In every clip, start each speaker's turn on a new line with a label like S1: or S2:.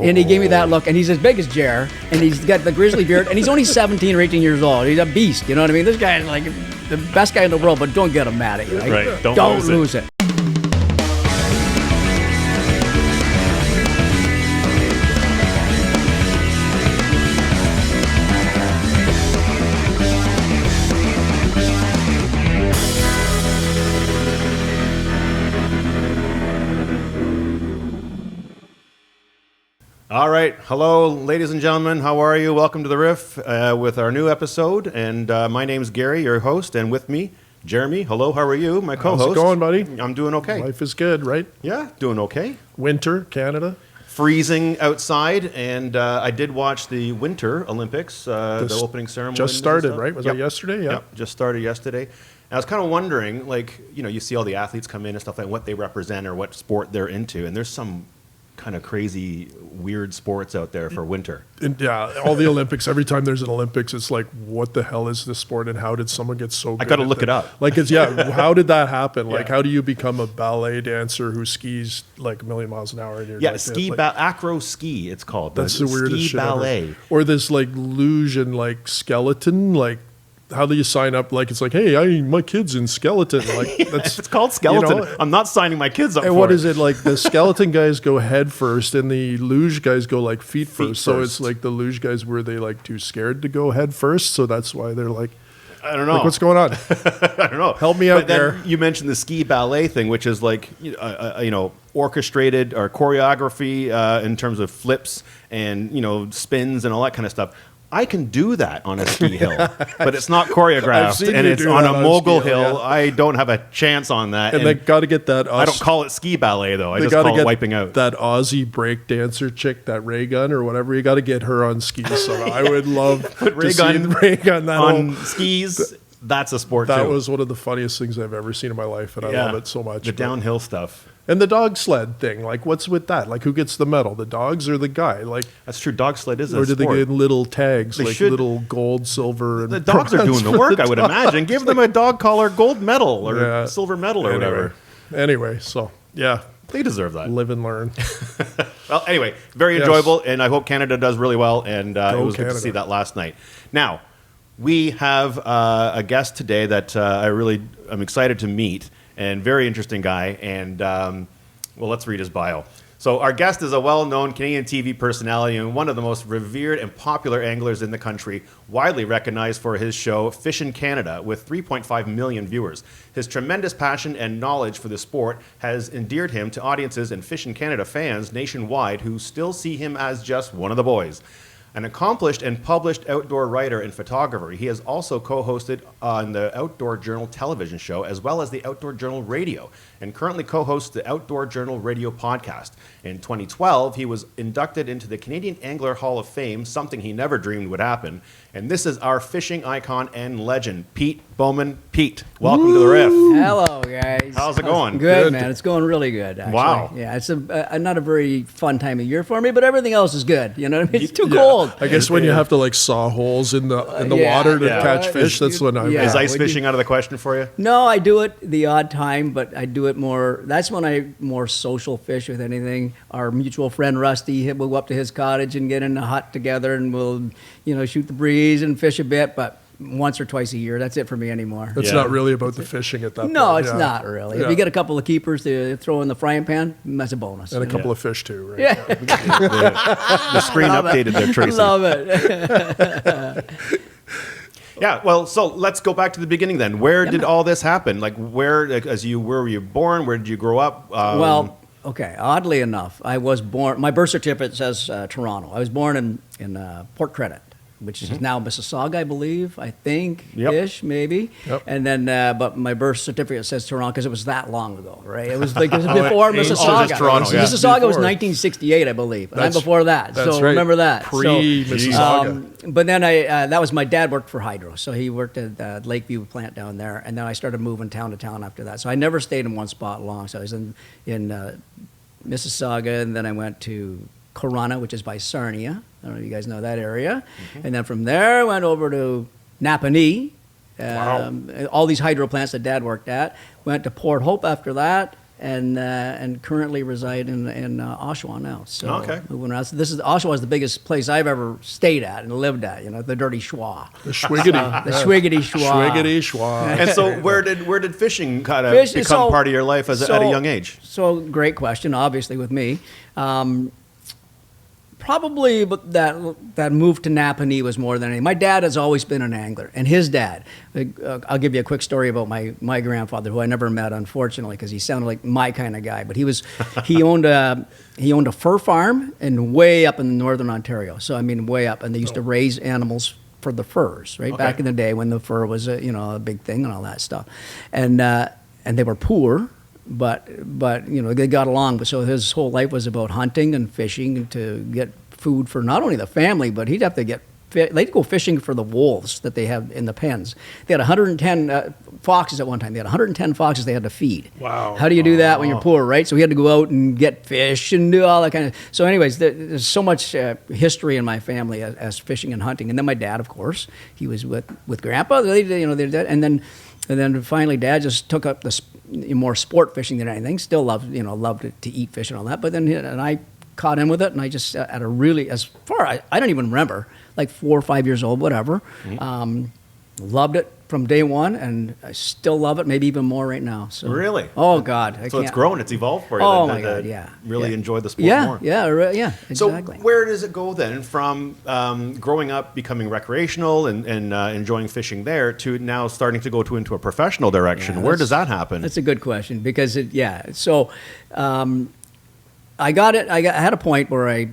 S1: And he gave me that look, and he's as big as Jer, and he's got the grizzly beard, and he's only 17 or 18 years old. He's a beast, you know what I mean? This guy is like the best guy in the world, but don't get him mad at you.
S2: Right,
S1: don't lose it.
S2: All right. Hello, ladies and gentlemen. How are you? Welcome to the Riff with our new episode. And my name's Gary, your host, and with me, Jeremy. Hello, how are you? My co-host.
S3: How's it going, buddy?
S2: I'm doing okay.
S3: Life is good, right?
S2: Yeah, doing okay.
S3: Winter, Canada.
S2: Freezing outside, and I did watch the Winter Olympics, the opening ceremony.
S3: Just started, right? Was that yesterday? Yeah.
S2: Yep, just started yesterday. And I was kind of wondering, like, you see all the athletes come in and stuff like what they represent or what sport they're into, and there's some kind of crazy, weird sports out there for winter.
S3: And yeah, all the Olympics, every time there's an Olympics, it's like, what the hell is this sport and how did someone get so good?
S2: I got to look it up.
S3: Like, how did that happen? Like, how do you become a ballet dancer who skis like a million miles an hour? And
S2: you're acro ski, it's called.
S3: That's the weirdest shit
S2: ballet.
S3: Ever. Or this like luge and like skeleton, like, how do you sign up? Like, it's like, hey, my kid's in skeleton. Like, that's
S2: it's called skeleton. I'm not signing my kids up for it.
S3: And what is it? Like, the skeleton guys go head first and the luge guys go like feet first. So it's like the luge guys, were they like too scared to go head first? So that's why they're like,
S2: I don't know.
S3: Like, what's going on?
S2: I don't know.
S3: Help me out there.
S2: You mentioned the ski ballet thing, which is like, orchestrated or choreography in terms of flips and, spins and all that kind of stuff. I can do that on a ski hill, but it's not choreographed, and it's on a mogul hill. Yeah. I don't have a chance on that.
S3: And they got to get that.
S2: I don't call it ski ballet, though. I just call it wiping out.
S3: That Aussie break dancer chick, that Ray Gun or whatever, you got to get her on skis. So I would love to see Ray Gun on
S2: skis. That's a sport,
S3: That
S2: too.
S3: was one of the funniest things I've ever seen in my life, and I love it so much.
S2: The downhill stuff.
S3: And the dog sled thing, like, what's with that? Like, who gets the medal, the dogs or the guy? Like,
S2: that's true. Dog sled is a sport.
S3: Or do they get little tags, little gold, silver, and
S2: the dogs are doing the work, I would imagine. Give them a dog collar gold medal or silver medal or whatever.
S3: Anyway, so, yeah.
S2: They deserve that.
S3: Live and learn.
S2: Well, anyway, very enjoyable, and I hope Canada does really well, and it was good to see that last night. Now, we have a guest today that I'm excited to meet. And very interesting guy, and let's read his bio. So our guest is a well-known Canadian TV personality and one of the most revered and popular anglers in the country, widely recognized for his show Fishin Canada with 3.5 million viewers. His tremendous passion and knowledge for the sport has endeared him to audiences and Fishin Canada fans nationwide who still see him as just one of the boys. An accomplished and published outdoor writer and photographer, he has also co-hosted on the Outdoor Journal television show as well as the Outdoor Journal radio, and currently co-hosts the Outdoor Journal radio podcast. In 2012, he was inducted into the Canadian Angler Hall of Fame, something he never dreamed would happen. And this is our fishing icon and legend, Pete Bowman. Pete, welcome to the Riff.
S1: Hello, guys.
S2: How's it going?
S1: Good, man. It's going really good, actually.
S2: Wow.
S1: Yeah, it's not a very fun time of year for me, but everything else is good. You know what I mean? It's too cold.
S3: I guess when you have to like saw holes in the water to catch fish, that's when I'm.
S2: Is ice fishing out of the question for you?
S1: No, I do it the odd time, but I do it more. That's when I more social fish with anything. Our mutual friend Rusty, we'll go up to his cottage and get in the hut together, and we'll shoot the breeze and fish a bit, but once or twice a year. That's it for me anymore.
S3: It's not really about the fishing at that point.
S1: No, it's not really. If you get a couple of keepers to throw in the frying pan, that's a bonus.
S3: And a couple of fish too, right?
S1: Yeah.
S2: The screen updated there, Tracy.
S1: Love it.
S2: Yeah, well, so let's go back to the beginning then. Where did all this happen? Like, where were you born? Where did you grow up?
S1: Okay. Oddly enough, I was born. My birth certificate says Toronto. I was born in Port Credit, which is now Mississauga, I believe. I think ish, maybe. Yep. And then, but my birth certificate says Toronto because it was that long ago, right? It was like before Mississauga.
S2: Toronto, yeah.
S1: Mississauga was 1968, I believe. And I'm before that, so remember that.
S3: Pre-Mississauga.
S1: But then that was my dad worked for Hydro, so he worked at the Lakeview plant down there, and then I started moving town to town after that. So I never stayed in one spot long. So I was in Mississauga, and then I went to Corunna, which is by Sarnia. I don't know if you guys know that area. Mm-hmm. And then from there, I went over to Napanee, all these hydro plants that Dad worked at. Went to Port Hope after that, and currently reside in Oshawa now. So moving around. So Oshawa is the biggest place I've ever stayed at and lived at. The dirty schwa.
S3: The schwiggity.
S1: The schwiggity schwa.
S3: Schwiggity schwa.
S2: And so where did fishing kind of become part of your life at a young age?
S1: So great question, obviously, with me. Probably that move to Napanee was more than anything. My dad has always been an angler, and his dad. I'll give you a quick story about my grandfather, who I never met, unfortunately, because he sounded like my kind of guy. But he owned a fur farm and way up in northern Ontario. So I mean, way up, and they used to raise animals for the furs, right? Back in the day when the fur was a big thing and all that stuff, and they were poor. But they got along. But so his whole life was about hunting and fishing to get food for not only the family, but he'd have to get. They'd go fishing for the wolves that they have in the pens. They had 110 foxes at one time. They had 110 foxes they had to feed.
S3: Wow!
S1: How do you do that when you're poor, right? So he had to go out and get fish and do all that kind of. So, anyways, there's so much history in my family as fishing and hunting. And then my dad, of course, he was with Grandpa. They did that, and then finally, Dad just took up the more sport fishing than anything. Still loved to eat fish and all that. But then and I caught in with it, and I just at a really I don't even remember, like 4 or 5 years old, whatever. Loved it from day one, and I still love it, maybe even more right now. So
S2: really,
S1: oh God,
S2: it's grown, it's evolved for you.
S1: Oh my God, yeah.
S2: Really enjoy the sport more.
S1: Yeah, exactly.
S2: So where does it go then from growing up, becoming recreational and enjoying fishing there to now starting to go into a professional direction?
S1: Yeah,
S2: where does that happen?
S1: That's a good question because So I got it. I had a point where I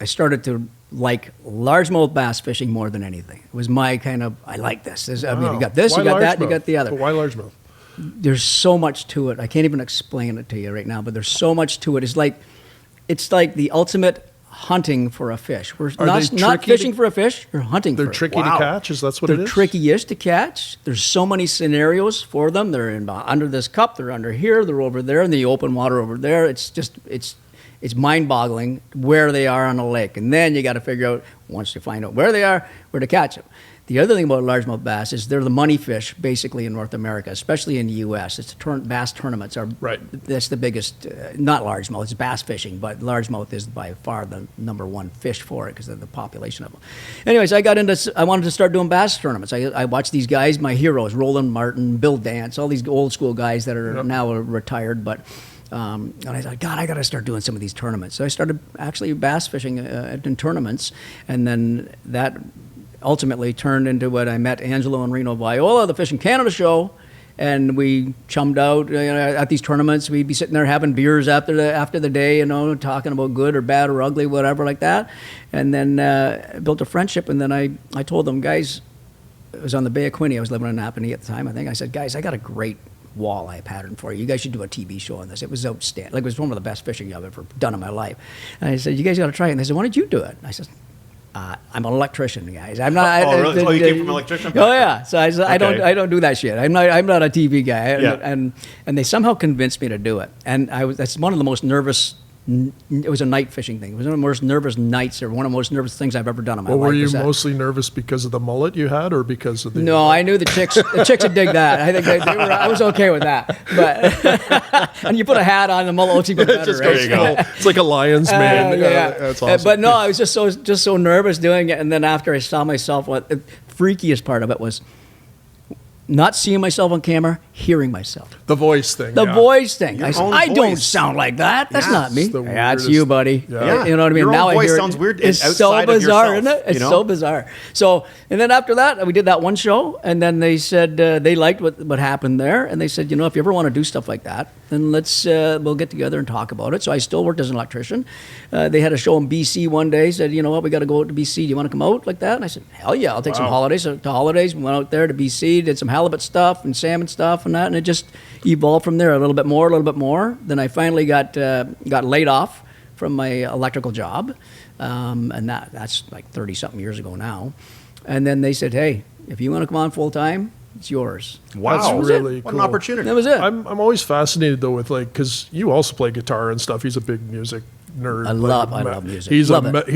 S1: started to like largemouth bass fishing more than anything. It was my kind of, I like this. I mean, you got this, you got that, you got the other.
S3: But why largemouth?
S1: There's so much to it. I can't even explain it to you right now, but there's so much to it. It's like the ultimate hunting for a fish. We're not fishing for a fish, you're hunting for it.
S3: They're tricky to catch? Is that what it is?
S1: They're trickiest to catch. There's so many scenarios for them. They're under this cup, they're under here, they're over there, in the open water over there. It's mind-boggling where they are on the lake. And then you got to figure out, once you find out where they are, where to catch them. The other thing about largemouth bass is they're the money fish, basically, in North America, especially in the U.S. It's bass tournaments are that's the biggest, not largemouth, it's bass fishing, but largemouth is by far the number one fish for it because of the population of them. Anyways, I wanted to start doing bass tournaments. I watched these guys, my heroes, Roland Martin, Bill Dance, all these old school guys that are now retired, but and I thought, God, I got to start doing some of these tournaments. So I started actually bass fishing in tournaments, and then that ultimately turned into what I met Angelo and Reno Viola, the Fishin Canada show, and we chummed out at these tournaments. We'd be sitting there having beers after the day, talking about good or bad or ugly, whatever like that, and then built a friendship. And then I told them, guys, it was on the Bay of Quinte. I was living in Napanee at the time, I think. I said, guys, I got a great walleye pattern for you. You guys should do a TV show on this. It was outstanding. Like, it was one of the best fishing I've ever done in my life. And I said, you guys got to try it. And they said, why don't you do it? And I said, I'm an electrician, guys. I'm not.
S2: Really? You came from an electrician?
S1: Oh yeah. So I said, okay. I don't do that shit. I'm not a TV guy. And they somehow convinced me to do it. And that's one of the most nervous. It was a night fishing thing. It was one of the most nervous nights, or one of the most nervous things I've ever done in my life.
S3: Were you mostly nervous because of the mullet you had, or because of the?
S1: No, I knew the chicks would dig that. I think I was okay with that. But and you put a hat on, the mullet looks even better.
S3: Just goes cool. It's like a lion's mane. That's awesome.
S1: But no, I was just so nervous doing it, and then after I saw myself, what the freakiest part of it was not seeing myself on camera, hearing myself.
S3: The voice thing.
S1: Voice thing. I
S2: voice.
S1: Don't sound like that. That's not me. That's you, buddy.
S3: Yeah.
S1: You know what I mean?
S2: Your
S1: now
S2: own
S1: I
S2: voice
S1: hear
S2: sounds weird.
S1: It's so bizarre, isn't it? It's so bizarre. So, and then after that, we did that one show, and then they said they liked what happened there, and they said, if you ever want to do stuff like that, then we'll get together and talk about it. So I still worked as an electrician. They had a show in BC one day. Said, you know what, we got to go out to BC. Do you want to come out like that? And I said, hell yeah, I'll take some holidays. So to holidays, we went out there to BC, did some halibut stuff and salmon stuff and that, and it just evolved from there a little bit more. Then I finally got laid off from my electrical job, and that's like 30-something years ago now. And then they said, hey, if you want to come on full time, it's yours.
S2: Wow,
S3: that's really cool.
S2: What an opportunity.
S1: That was it.
S3: I'm always fascinated though with because you also play guitar and stuff. He's a big music nerd.
S1: I love music.
S3: He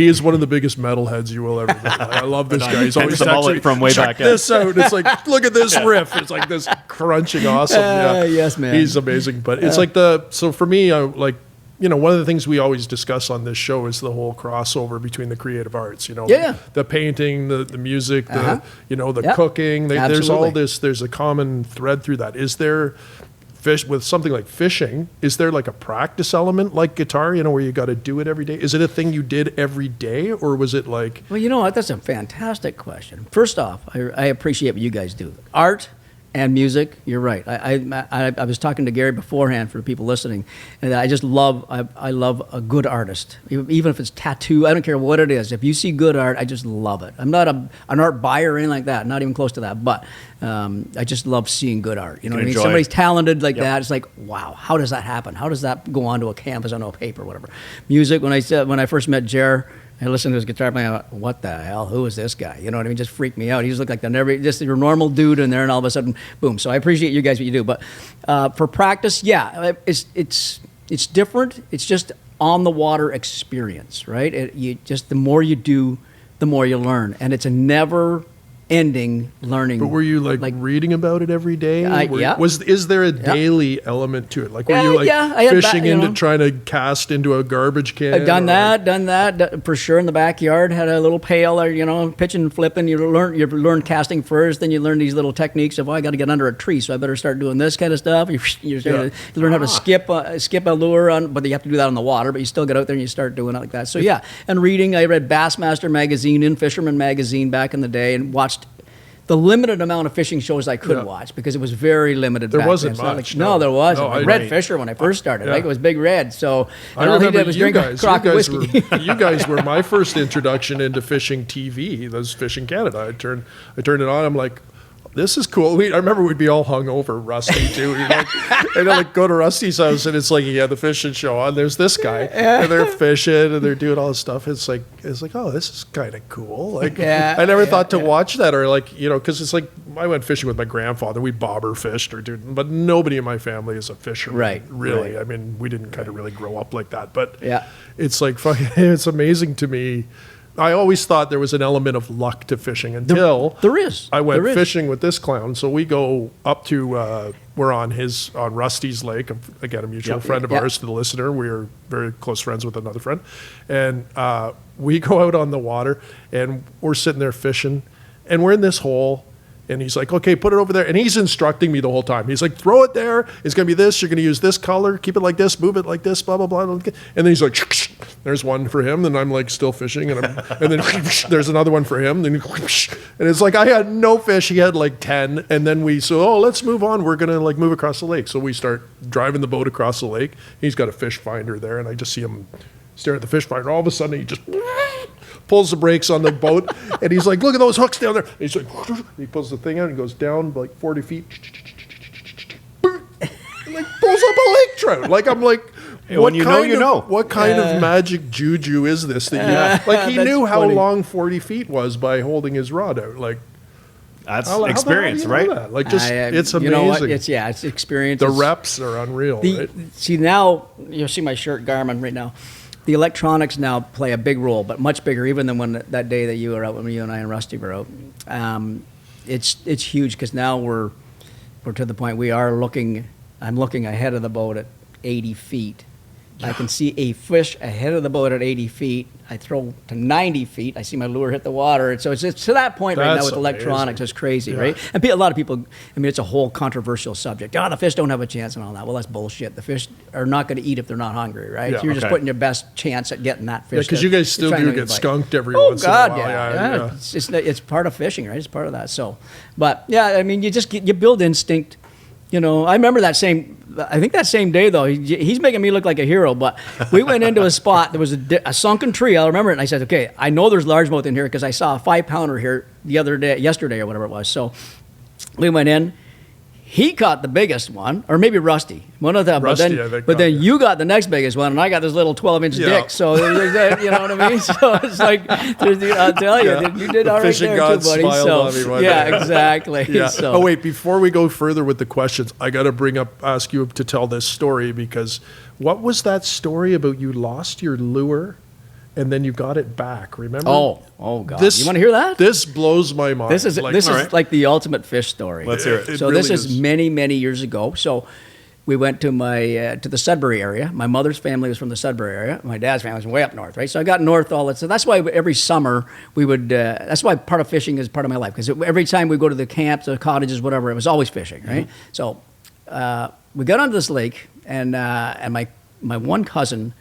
S3: is one of the biggest metalheads you will ever meet. I love this guy. He's always
S2: the mullet from way
S3: check
S2: back.
S3: This out. It's like, look at this riff. It's like this crunching awesome.
S1: Yes, man.
S3: He's amazing. But it's like so for me, one of the things we always discuss on this show is the whole crossover between the creative arts, the painting, the music, the cooking. There's all this, there's a common thread through that. Is there with something like fishing, is there like a practice element like guitar, where you got to do it every day? Is it a thing you did every day, or was it like...
S1: Well, you know what? That's a fantastic question. First off, I appreciate what you guys do. Art and music, you're right. I was talking to Gary beforehand for people listening, and I just love I love a good artist, even if it's tattoo. I don't care what it is. If you see good art, I just love it. I'm not an art buyer or anything like that, not even close to that. But I just love seeing good art. You know what I mean? Somebody's talented like that. It's like, wow, how does that happen? How does that go onto a canvas, onto a paper, whatever? Music. When I first met Jer, I listened to his guitar playing. I went, what the hell? Who is this guy? You know what I mean? Just freaked me out. He just looked like just your normal dude in there, and all of a sudden, boom. So I appreciate you guys what you do, but for practice, it's different. It's just on the water experience, right? The more you do, the more you learn, and it's a never ending learning.
S3: But were you like reading about it every day?
S1: Yeah.
S3: Is there a daily element to it? Like were you fishing into trying to cast into a garbage can?
S1: I've done that for sure in the backyard. Had a little pail or pitching and flipping. You learn casting first, then you learn these little techniques of I got to get under a tree, so I better start doing this kind of stuff. You learn how to skip a lure but you have to do that on the water. But you still get out there and you start doing it like that. So and reading. I read Bassmaster magazine and Fisherman magazine back in the day and watched the limited amount of fishing shows I could watch because it was very limited.
S3: There
S1: back
S3: wasn't
S1: then.
S3: much.
S1: No, there wasn't.
S3: No,
S1: Red Fisher when I first started. It was Big Red. So
S3: I remember
S1: all he did was drink a crock of whiskey.
S3: You guys were my first introduction into fishing TV. That was Fishin Canada. I turned it on. I'm like, this is cool. I remember we'd be all hungover, Rusty too. And I'd go to Rusty's house, and it's like he had the fishing show on. There's this guy, and they're fishing, and they're doing all this stuff. It's like, oh, this is kind of cool. Like, I never thought to watch that, or because it's like I went fishing with my grandfather. We bobber fished, but nobody in my family is a fisherman.
S1: Right.
S3: Really.
S1: Right.
S3: I mean, we didn't kind of really grow up like that. But
S1: yeah,
S3: it's like it's amazing to me. I always thought there was an element of luck to fishing until
S1: there is.
S3: I went fishing with this clown. So we go up to we're on Rusty's Lake, again a mutual friend of ours. To the listener, we are very close friends with another friend, and we go out on the water and we're sitting there fishing, and we're in this hole. And he's like, okay, put it over there. And he's instructing me the whole time. He's like, throw it there. It's going to be this. You're going to use this color. Keep it like this. Move it like this, blah, blah, blah. And then he's like, there's one for him. And I'm like still fishing. And then there's another one for him. And it's like I had no fish. He had like 10. And then let's move on. We're going to move across the lake. So we start driving the boat across the lake. He's got a fish finder there. And I just see him stare at the fish finder. All of a sudden, he just pulls the brakes on the boat, and he's like, look at those hooks down there. And he's like, he pulls the thing out and goes down like 40 feet. Like pulls up a lake trout. Like I'm like,
S2: hey, what
S3: kind of magic juju is this that he knew how long 40 feet was by holding his rod out. Like
S2: that's experience, right?
S3: It's amazing.
S1: You know what? It's experience.
S3: The reps are unreal. Right?
S1: See now, you'll see my shirt Garmin right now. The electronics now play a big role, but much bigger even than that day that you were out when you and I and Rusty were out. It's huge because now we're to the point I'm looking ahead of the boat at 80 feet. I can see a fish ahead of the boat at 80 feet. I throw to 90 feet. I see my lure hit the water. And so it's to that point right now with electronics. It's crazy, right? And a lot of people, it's a whole controversial subject. The fish don't have a chance and all that. Well, that's bullshit. The fish are not going to eat if they're not hungry, right?
S3: Yeah,
S1: so you're just putting your best chance at getting that fish.
S3: Because you guys still do get skunked every once in a while.
S1: Yeah. It's part of fishing, right? It's part of that. So, but yeah, you build instinct. I remember that same day, though, he's making me look like a hero, but we went into a spot, there was a sunken tree, I remember it, and I said, okay, I know there's largemouth in here because I saw a 5-pounder here yesterday or whatever it was. So we went in, he caught the biggest one, or maybe Rusty, one of them.
S3: Rusty,
S1: but then you got the next biggest one, and I got this little 12-inch dick. So you know what I mean. So it's like, I'll tell you, you did all right there too, buddy. So yeah, exactly.
S3: Yeah.
S1: So.
S3: Oh wait, before we go further with the questions, I got to ask you to tell this story, because what was that story about? You lost your lure and then you got it back, remember?
S1: Oh God. You want to hear that?
S3: This blows my mind.
S1: This is like the ultimate fish story.
S2: Let's hear it.
S1: So
S3: really
S1: this is many, many years ago. So we went to to the Sudbury area. My mother's family was from the Sudbury area. My dad's family was way up north, right? So I got north all that. So that's why every summer we would, that's why part of fishing is part of my life. Because every time we go to the camps, the cottages, whatever, it was always fishing, right? Mm-hmm. So we got onto this lake, and my one cousin,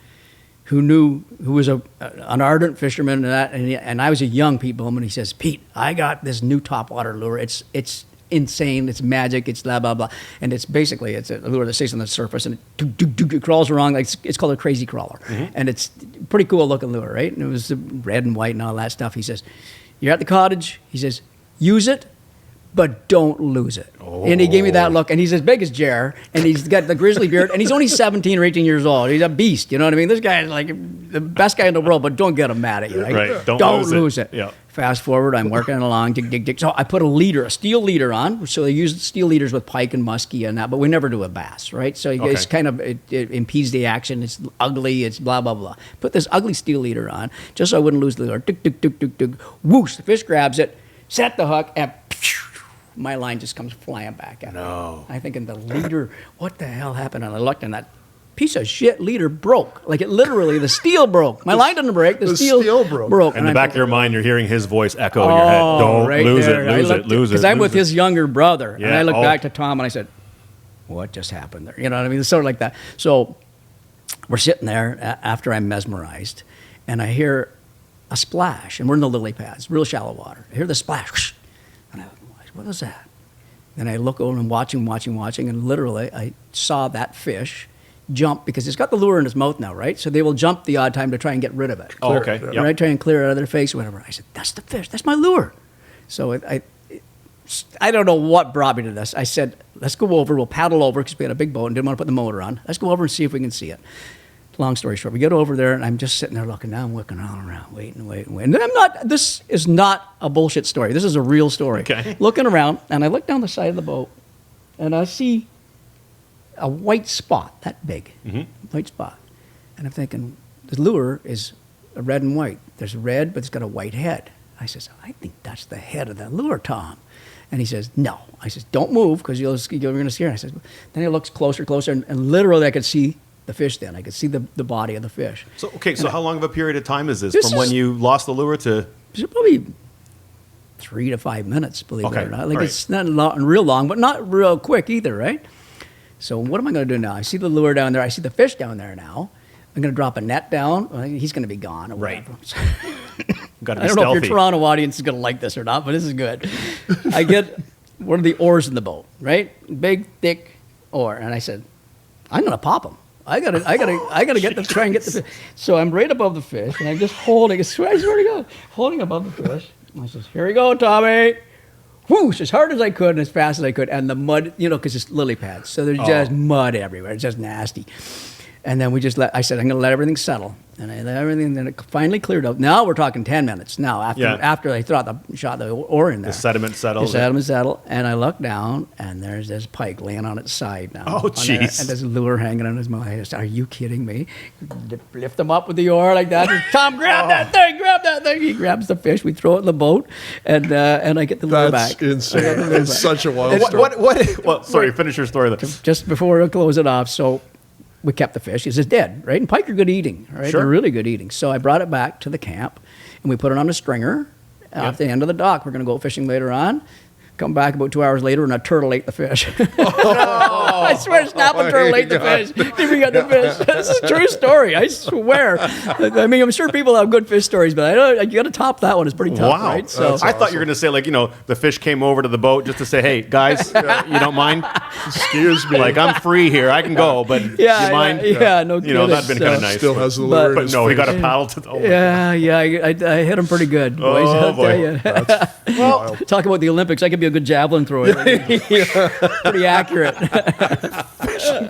S1: who was an ardent fisherman and I was a young people, and he says, Pete, I got this new topwater lure. It's insane. It's magic. It's blah blah blah, and it's a lure that stays on the surface and it crawls around. It's called a crazy crawler, and it's pretty cool looking lure, right? And it was red and white and all that stuff. He says, you're at the cottage. He says, use it, but don't lose it. Oh. And he gave me that look, and he's as big as Jer, and he's got the grizzly beard, and he's only 17 or 18 years old. He's a beast, you know what I mean? This guy is like the best guy in the world, but don't get him mad at you, right?
S2: Right.
S1: Don't lose it.
S2: Yeah.
S1: Fast forward, I'm working along, dig. So I put a steel leader on. So they use steel leaders with pike and muskie and that, but we never do a bass, right? So it's kind of, it impedes the action. It's ugly. It's blah, blah, blah. Put this ugly steel leader on just so I wouldn't lose the lure. Dig. Whoosh, the fish grabs it, set the hook, and my line just comes flying back at me. I think in the leader, what the hell happened? And I looked, and that piece of shit leader broke. Like it literally, the steel broke. My line didn't break. The steel broke.
S2: In the back of your mind, you're hearing his voice echo in your head. Don't lose it.
S1: Because I'm with his younger brother. Yeah. And I looked back to Tom and I said, what just happened there? You know what I mean? It's sort of like that. So we're sitting there after I'm mesmerized, and I hear a splash, and we're in the lily pads, real shallow water. I hear the splash, and I what was that? Then I look over and watching, and literally I saw that fish jump, because it's got the lure in its mouth now, right? So they will jump the odd time to try and get rid of it.
S2: Oh, okay.
S1: Yep. Right? Try and clear it out of their face or whatever. I said, that's the fish. That's my lure. So I don't know what brought me to this. I said, let's go over. We'll paddle over, because we had a big boat and didn't want to put the motor on. Let's go over and see if we can see it. Long story short, we get over there, and I'm just sitting there looking down, looking all around, waiting. And this is not a bullshit story. This is a real story.
S2: Okay.
S1: Looking around, and I look down the side of the boat, and I see a white spot, that big, white spot. And I'm thinking, the lure is a red and white. There's red, but it's got a white head. I says, I think that's the head of the lure, Tom. And he says, no. I says, don't move, because you're going to scare him. I says, then he looks closer, and literally I could see the fish then. I could see the body of the fish.
S2: So how long of a period of time is this from when you lost the lure to?
S1: It's probably 3 to 5 minutes, believe it or not. Like,
S2: right.
S1: It's not real long, but not real quick either, right? So what am I going to do now? I see the lure down there. I see the fish down there now. I'm going to drop a net down. Well, he's going to be gone or whatever.
S2: Got to
S1: I
S2: be
S1: don't
S2: stealthy.
S1: know if your Toronto audience is going to like this or not, but this is good. I get one of the oars in the boat, right? Big, thick oar. And I said, I'm going to pop him. I gotta try and get the fish. So I'm right above the fish, and I'm just holding. I swear to God, holding above the fish. And I says, "Here we go, Tommy." Whoosh, as hard as I could and as fast as I could, and the mud, because it's lily pads, so there's just mud everywhere. It's just nasty. And then I said, I'm going to let everything settle. And I let everything, then it finally cleared up. Now we're talking 10 minutes. Now, after I shot the oar in there.
S2: The sediment settled.
S1: And I look down, and there's this pike laying on its side now.
S2: Oh, jeez.
S1: And there's a lure hanging on his mouth. I said, are you kidding me? Lift him up with the oar like that. Tom, grab that thing. He grabs the fish. We throw it in the boat, and I get the lure back.
S3: That's insane. It's such a wild story.
S2: Well, sorry, finish your story then.
S1: Just before I close it off, so we kept the fish. It's just dead, right? And pike are good eating, right?
S2: Sure.
S1: They're really good eating. So I brought it back to the camp, and we put it on a stringer at the end of the dock. We're going to go fishing later on. Come back about 2 hours later, and a turtle ate the fish. I swear, snapping turtle ate the fish. Then we got the fish. This is a true story. I swear. I mean, I'm sure people have good fish stories, but you got to top that one. It's pretty tough,
S2: wow.
S1: right? So
S2: I thought you were going to say, the fish came over to the boat just to say, hey, guys, you don't mind?
S3: Excuse me.
S2: I'm free here. I can go, but you mind?
S1: Yeah, no kidding.
S2: That'd been kind of nice.
S3: Still has the lure.
S2: But no, he got a paddle to the
S1: I hit him pretty good, boys. I'll tell you.
S3: That's wild.
S1: Talk about the Olympics. I could be be a good javelin thrower. Pretty accurate.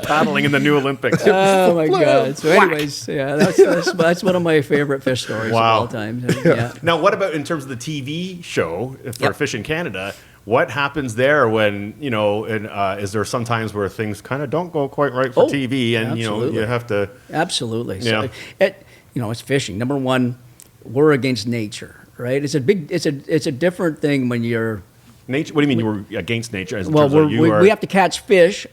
S2: Paddling in the new Olympics.
S1: Oh my God! So, anyways, yeah, that's one of my favorite fish stories of all time. Yeah.
S2: Now, what about in terms of the TV show for Fishin Canada? What happens there when, and is there some times where things kind of don't go quite right for TV and, you have to...
S1: Absolutely.
S2: Yeah.
S1: So, it's fishing. Number one, we're against nature, right? It's a different thing when you're...
S2: Nature? What do you mean you were against nature?
S1: We have to catch fish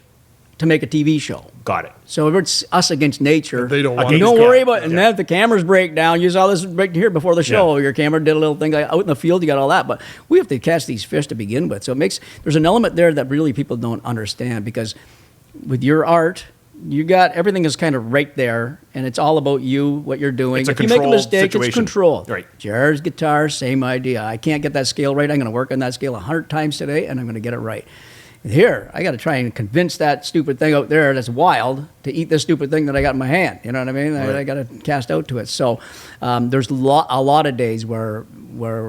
S1: to make a TV show.
S2: Got it.
S1: So if it's us against nature,
S3: they don't want
S1: don't worry about it. And then if the cameras break down, you saw this right here before the show. Your camera did a little thing out in the field. You got all that, but we have to catch these fish to begin with. So there's an element there that really people don't understand, because with your art, you got everything is kind of right there, and it's all about you, what you're doing.
S2: It's
S1: if you make a mistake,
S2: situation.
S1: it's control.
S2: Right.
S1: Jars, guitar, same idea. I can't get that scale right. I'm going to work on that scale 100 times today, and I'm going to get it right. Here, I got to try and convince that stupid thing out there that's wild to eat this stupid thing that I got in my hand. You know what I mean? Right. I got to cast out to it. So there's a lot of days where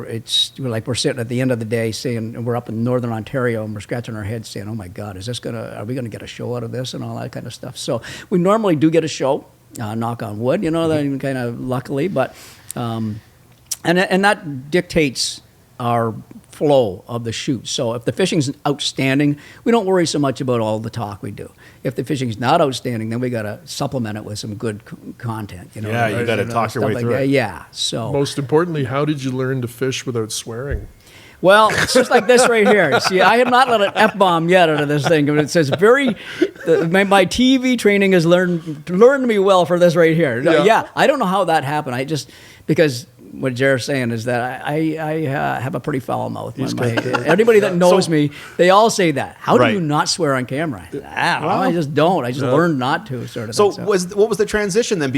S1: it's like we're sitting at the end of the day saying, and we're up in northern Ontario and we're scratching our heads saying, oh my God, are we going to get a show out of this and all that kind of stuff. So we normally do get a show, knock on wood, that kind of luckily, but and that dictates our flow of the shoot. So if the fishing's outstanding, we don't worry so much about all the talk we do. If the fishing's not outstanding, then we got to supplement it with some good content.
S2: You got to talk your way through it.
S1: Yeah. So
S3: most importantly, how did you learn to fish without swearing?
S1: Well, it's just like this right here. See, I have not let an F-bomb yet out of this thing. But it says my TV training has learned me well for this right here. Yeah, I don't know how that happened. Because what Jared's saying is that I have a pretty foul mouth. Anybody that knows me, they all say that. How do you not swear on camera? I don't know. I just don't. I just learned not to, sort of.
S2: So what was the transition then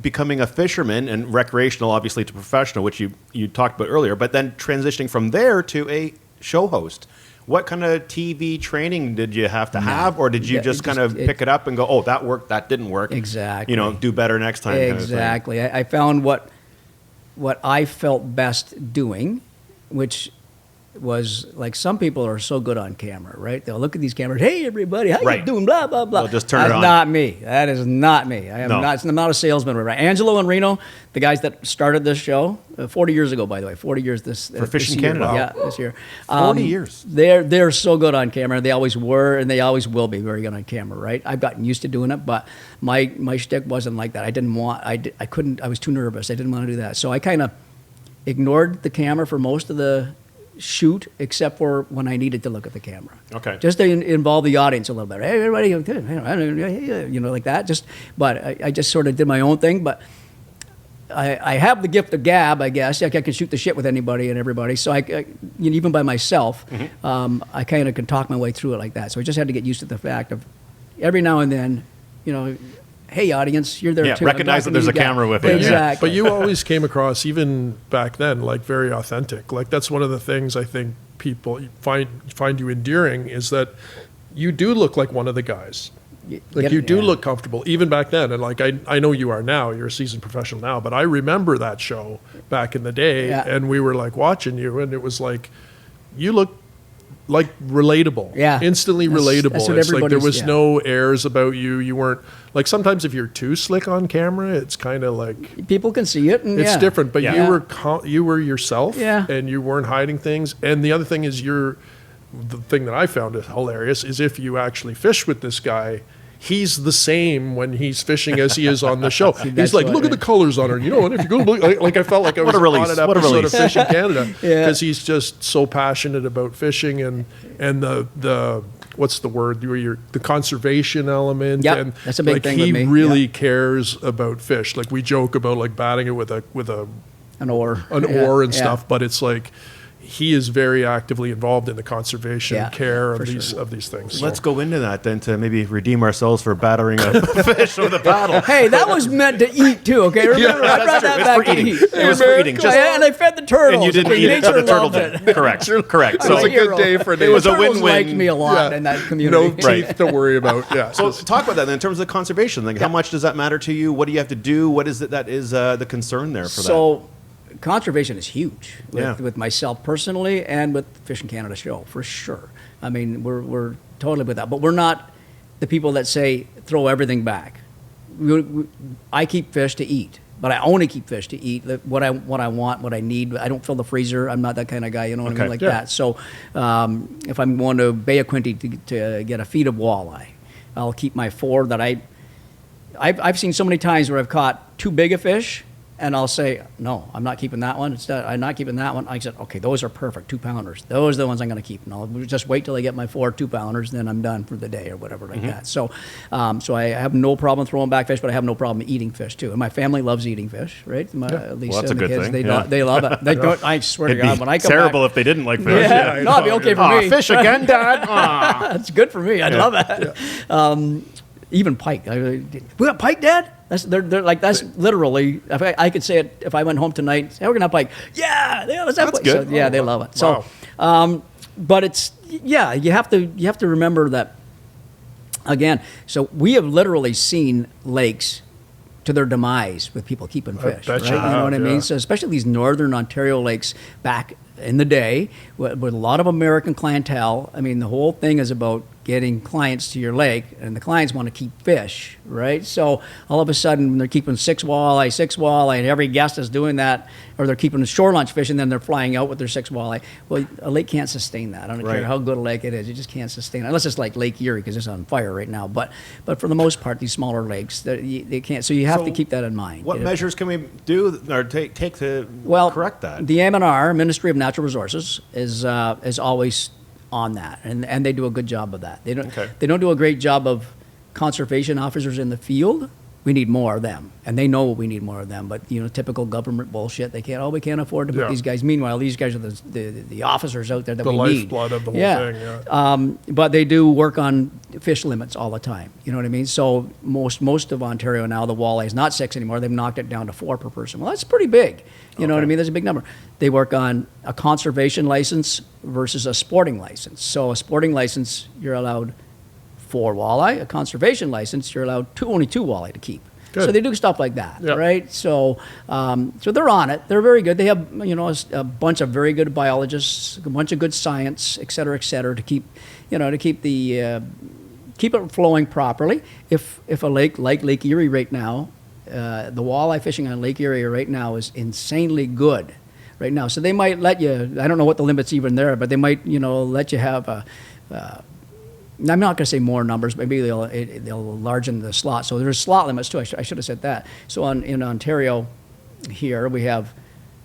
S2: becoming a fisherman and recreational, obviously, to professional, which you talked about earlier, but then transitioning from there to a show host? What kind of TV training did you have to have, or did you just kind of pick it up and go, oh, that worked, that didn't work?
S1: Exactly.
S2: Do better next time.
S1: Exactly. I found what I felt best doing, which was like some people are so good on camera, right? They'll look at these cameras, hey, everybody, how you doing, blah, blah, blah.
S2: They'll just turn it on.
S1: That's not me. That is not me. I'm not a salesman, right? Angelo and Reno, the guys that started this show, 40 years ago, by the way, 40 years this
S2: for Fishin Canada.
S1: Yeah, this year.
S2: 40 years.
S1: They're so good on camera. They always were, and they always will be very good on camera, right? I've gotten used to doing it, but my shtick wasn't like that. I couldn't, I was too nervous. I didn't want to do that. So I kind of ignored the camera for most of the shoot, except for when I needed to look at the camera.
S2: Okay.
S1: Just to involve the audience a little bit. Hey, everybody, like that. But I just sort of did my own thing. But I have the gift of gab, I guess. I can shoot the shit with anybody and everybody. So even by myself, I kind of can talk my way through it like that. So I just had to get used to the fact of every now and then, hey, audience, you're there too.
S2: Recognize that there's a camera with you.
S1: Exactly.
S3: But you always came across, even back then, like very authentic. Like that's one of the things I think people find you endearing, is that you do look like one of the guys. Like you do look comfortable, even back then. And like I know you are now, you're a seasoned professional now, but I remember that show back in the day, and we were like watching you, and it was like, you look like relatable, instantly relatable.
S1: That's what
S3: it's like there was
S1: yeah.
S3: no airs about you. You weren't like, sometimes if you're too slick on camera, it's kind of like
S1: people can see it, and
S3: it's different. But
S1: yeah.
S3: you were yourself,
S1: yeah.
S3: and you weren't hiding things. And the other thing is, the thing that I found hilarious is if you actually fish with this guy, he's the same when he's fishing as he is on the show. He's like, look at the colors on her. You know, and if you go, like I felt like I was on an episode of Fishin Canada, because he's just so passionate about fishing and the what's the word? The conservation element.
S1: Yep,
S3: and
S1: that's a big
S3: like
S1: thing
S3: he
S1: with me.
S3: really cares about fish. Like we joke about like batting it with
S1: an oar
S3: and stuff, but it's like, he is very actively involved in the conservation care of these things.
S2: Let's go into that then, to maybe redeem ourselves for battering a fish with a paddle.
S1: Hey, that was meant to eat too, okay? Remember, I brought that back to eat.
S2: It was for eating.
S1: And I fed the turtles.
S2: And you didn't eat it, the turtle did. Correct.
S3: So it was a good day for
S2: it was a win-win.
S1: Liked me a lot in that community.
S3: No teeth to worry about. Yeah.
S2: So talk about that then, in terms of the conservation. Like, how much does that matter to you? What do you have to do? What is it that is the concern there for that?
S1: So conservation is huge with myself personally and with Fishin Canada show, for sure. I mean, we're totally with that. But we're not the people that say throw everything back. I keep fish to eat, but I only keep fish to eat. What I want, what I need. I don't fill the freezer. I'm not that kind of guy. You know what I mean, like that. So if I'm going to Bay of Quinte to get a feed of walleye, I'll keep my 4 that I've seen so many times where I've caught too big a fish, and I'll say, no, I'm not keeping that one. I'm not keeping that one. I said, okay, those are perfect, 2-pounders. Those are the ones I'm going to keep. And I'll just wait till I get my 4 2-pounders, then I'm done for the day or whatever like that. So so I have no problem throwing back fish, but I have no problem eating fish too. And my family loves eating fish, right? At least
S2: that's a good
S1: kids,
S2: thing.
S1: They love it. They don't, I swear to God, when I come
S2: terrible
S1: back,
S2: if they didn't like fish.
S1: Yeah, no, it'd be okay for me.
S2: Fish again, Dad?
S1: That's good for me. I love that. Even pike. We got pike, Dad? They're like, that's literally, if I could say it, if I went home tonight, say, hey, we're going to have pike. Yeah, let's have pike.
S2: Good.
S1: So, yeah, they love it. So, but it's, you have to remember that, again, so we have literally seen lakes to their demise with people keeping fish. Right? You know what I mean? So especially these northern Ontario lakes back in the day with a lot of American clientele. I mean, the whole thing is about getting clients to your lake, and the clients want to keep fish, right? So all of a sudden, they're keeping 6 walleye, and every guest is doing that, or they're keeping shore lunch fish, and then they're flying out with their 6 walleye. Well, a lake can't sustain that. I don't care how good a lake it is. You just can't sustain it. Unless it's like Lake Erie, because it's on fire right now. But for the most part, these smaller lakes, they can't. So you have to keep that in mind.
S2: What measures can we do or take to correct that?
S1: The M&R, Ministry of Natural Resources, is always on that, and they do a good job of that. They don't do a great job of conservation officers in the field. We need more of them, and they know we need more of them. But typical government bullshit. We can't afford to put these guys. Meanwhile, these guys are the officers out there that we need.
S3: The lifeblood of the whole thing.
S1: But they do work on fish limits all the time. You know what I mean? So most of Ontario now, the walleye is not 6 anymore. They've knocked it down to 4 per person. Well, that's pretty big. You know what I mean? That's a big number. They work on a conservation license versus a sporting license. So a sporting license, you're allowed 4 walleye. A conservation license, you're allowed only 2 walleye to keep. Good. So they do stuff like that, right? So so they're on it. They're very good. They have a bunch of very good biologists, a bunch of good science, et cetera, to keep keep it flowing properly. If a lake like Lake Erie right now, the walleye fishing on Lake Erie right now is insanely good right now. So they might let you, I don't know what the limit's even there, but they might, let you have I'm not going to say more numbers. Maybe they'll largen the slot. So there's slot limits too. I should have said that. So in Ontario here, we have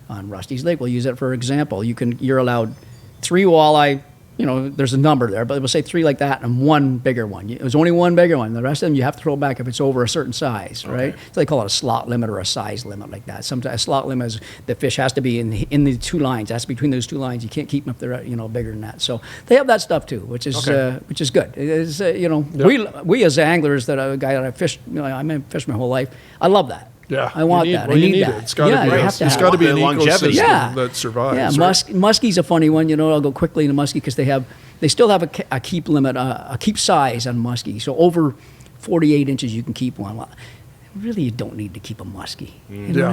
S1: on Rusty's Lake, we'll use it for example. You're allowed 3 walleye. There's a number there, but we'll say 3 like that and 1 bigger one. There's only 1 bigger one. The rest of them you have to throw back if it's over a certain size, right? So they call it a slot limit or a size limit like that. Sometimes a slot limit is the fish has to be in the 2 lines. That's between those 2 lines. You can't keep them if they're bigger than that. So they have that stuff too, which is good. It's, we as anglers, that a guy that I fished, I fished my whole life. I want that. I need that.
S3: It's got to be an
S2: longevity
S3: ecosystem that survives.
S1: Yeah, muskie's a funny one. I'll go quickly into muskie because they still have a keep limit, a keep size on muskie. So over 48 inches, you can keep one. Well, really, you don't need to keep a muskie.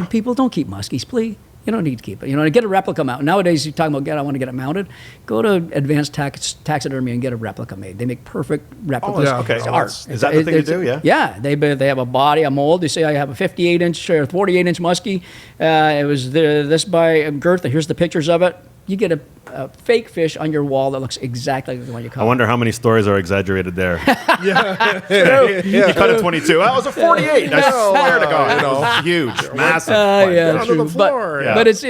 S1: People don't keep muskies, please. You don't need to keep it. To get a replica mount. Nowadays, you're talking about, I want to get it mounted. Go to Advanced Taxidermy and get a replica made. They make perfect replicas.
S2: Oh, okay.
S1: It's art.
S2: Is that the thing to do? Yeah.
S1: Yeah. They have a body, a mold. They say I have a 58-inch or 48-inch muskie. It was this by girth. Here's the pictures of it. You get a fake fish on your wall that looks exactly like the one you caught.
S2: I wonder how many stories are exaggerated there. You cut a 22. That was a 48. I swear to God. It was huge, massive.
S3: Under the floor.
S1: But it's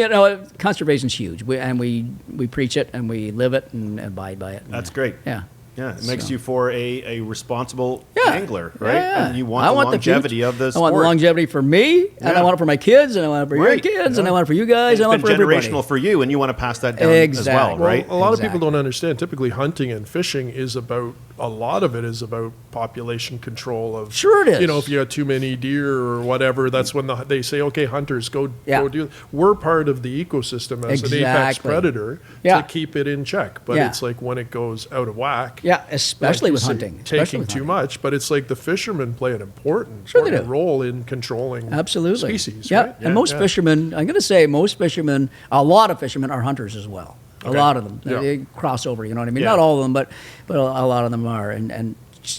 S1: conservation's huge. We preach it and we live it and abide by it.
S2: That's great.
S1: Yeah.
S2: Yeah, it makes you for a responsible angler, right?
S1: Yeah.
S2: And you want the longevity of this sport.
S1: I want the longevity for me, and I want it for my kids, and I want it for your kids, and I want it for you guys, and I want it for everybody.
S2: It's been generational for you, and you want to pass that down as well, right?
S3: A lot of people don't understand. Typically, hunting and fishing is about, a lot of it is about population control of.
S1: Sure it is.
S3: If you got too many deer or whatever, that's when they say, okay, hunters, go do. We're part of the ecosystem as an apex predator to keep it in check. But it's like when it goes out of whack,
S1: Yeah, especially
S3: like
S1: with
S3: you say,
S1: hunting. Especially
S3: taking
S1: with
S3: too
S1: hunting.
S3: much, but it's like the fishermen play an important
S1: Sure they do.
S3: role in controlling
S1: Absolutely.
S3: species.
S1: Yeah,
S3: Right?
S1: and most fishermen, I'm going to say most fishermen, a lot of fishermen are hunters as well. A lot of them.
S3: Yeah.
S1: They cross over, you know what I mean?
S2: Yeah.
S1: Not all of them, but a lot of them are. And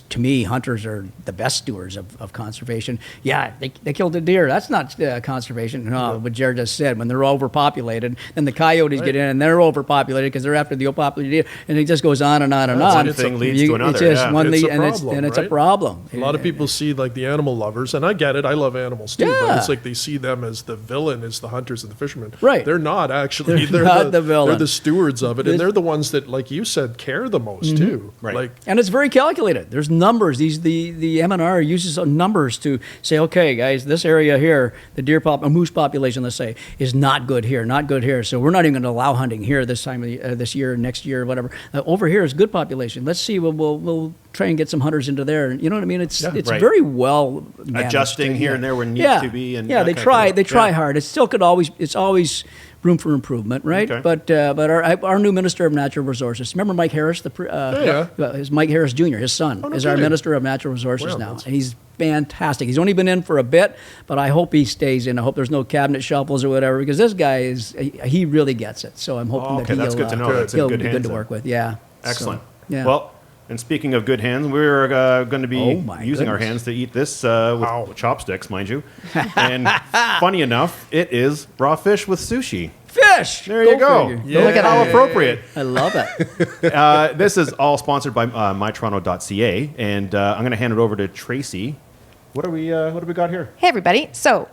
S1: to me, hunters are the best stewards of conservation. Yeah, they killed a deer. That's not conservation. No, what Jared just said. When they're overpopulated, then the coyotes get in and they're overpopulated because they're after the overpopulated deer. And it just goes on and on and on.
S2: One thing leads to another.
S1: It's just
S2: Yeah.
S1: one
S3: It's a
S1: and
S3: problem,
S1: it's
S3: right?
S1: a problem.
S3: A lot of people see like the animal lovers, and I get it. I love animals too, but
S1: Yeah.
S3: it's like they see them as the villain, as the hunters and the fishermen.
S1: Right.
S3: They're not actually.
S1: They're not the villain.
S3: They're the stewards of it, and they're the ones that, like you said, care the most too.
S2: Right.
S3: Like
S1: And it's very calculated. There's numbers. The M&R uses numbers to say, okay, guys, this area here, the moose population, let's say, is not good here, not good here. So we're not even going to allow hunting here this time of this year, next year, whatever. Over here is good population. Let's see. We'll try and get some hunters into there. You know what I mean? It's
S2: Right.
S1: very well managed.
S2: Adjusting here and there where it needs to be. And
S1: yeah,
S2: that
S1: they
S2: kind of
S1: try.
S2: thing.
S1: They try
S2: Yeah.
S1: hard. It's always room for improvement, right?
S2: Okay.
S1: But our new Minister of Natural Resources, remember Mike Harris, is Mike Harris Jr., his son,
S3: no
S1: is our
S3: kidding.
S1: Minister of Natural Resources
S3: Wow,
S1: now,
S3: that's-
S1: and he's fantastic. He's only been in for a bit, but I hope he stays in. I hope there's no cabinet shuffles or whatever, because this guy he really gets it. So I'm hoping
S2: Okay, that's good to know. That's in
S1: he'll
S2: good
S1: be
S2: hands
S1: good to
S2: then.
S1: work with. Yeah.
S2: Excellent.
S1: So, yeah.
S2: Well, and speaking of good hands, we're going to be
S1: Oh, my
S2: using our
S1: goodness.
S2: hands to eat this with chopsticks, mind you. And funny enough, it is raw fish with sushi.
S1: Fish.
S2: There you go.
S1: Figure.
S3: Yeah.
S2: Look at how appropriate.
S1: I love it.
S2: This is all sponsored by my-toronto.ca, and I'm going to hand it over to Tracy. What do we got here?
S4: Hey, everybody. So,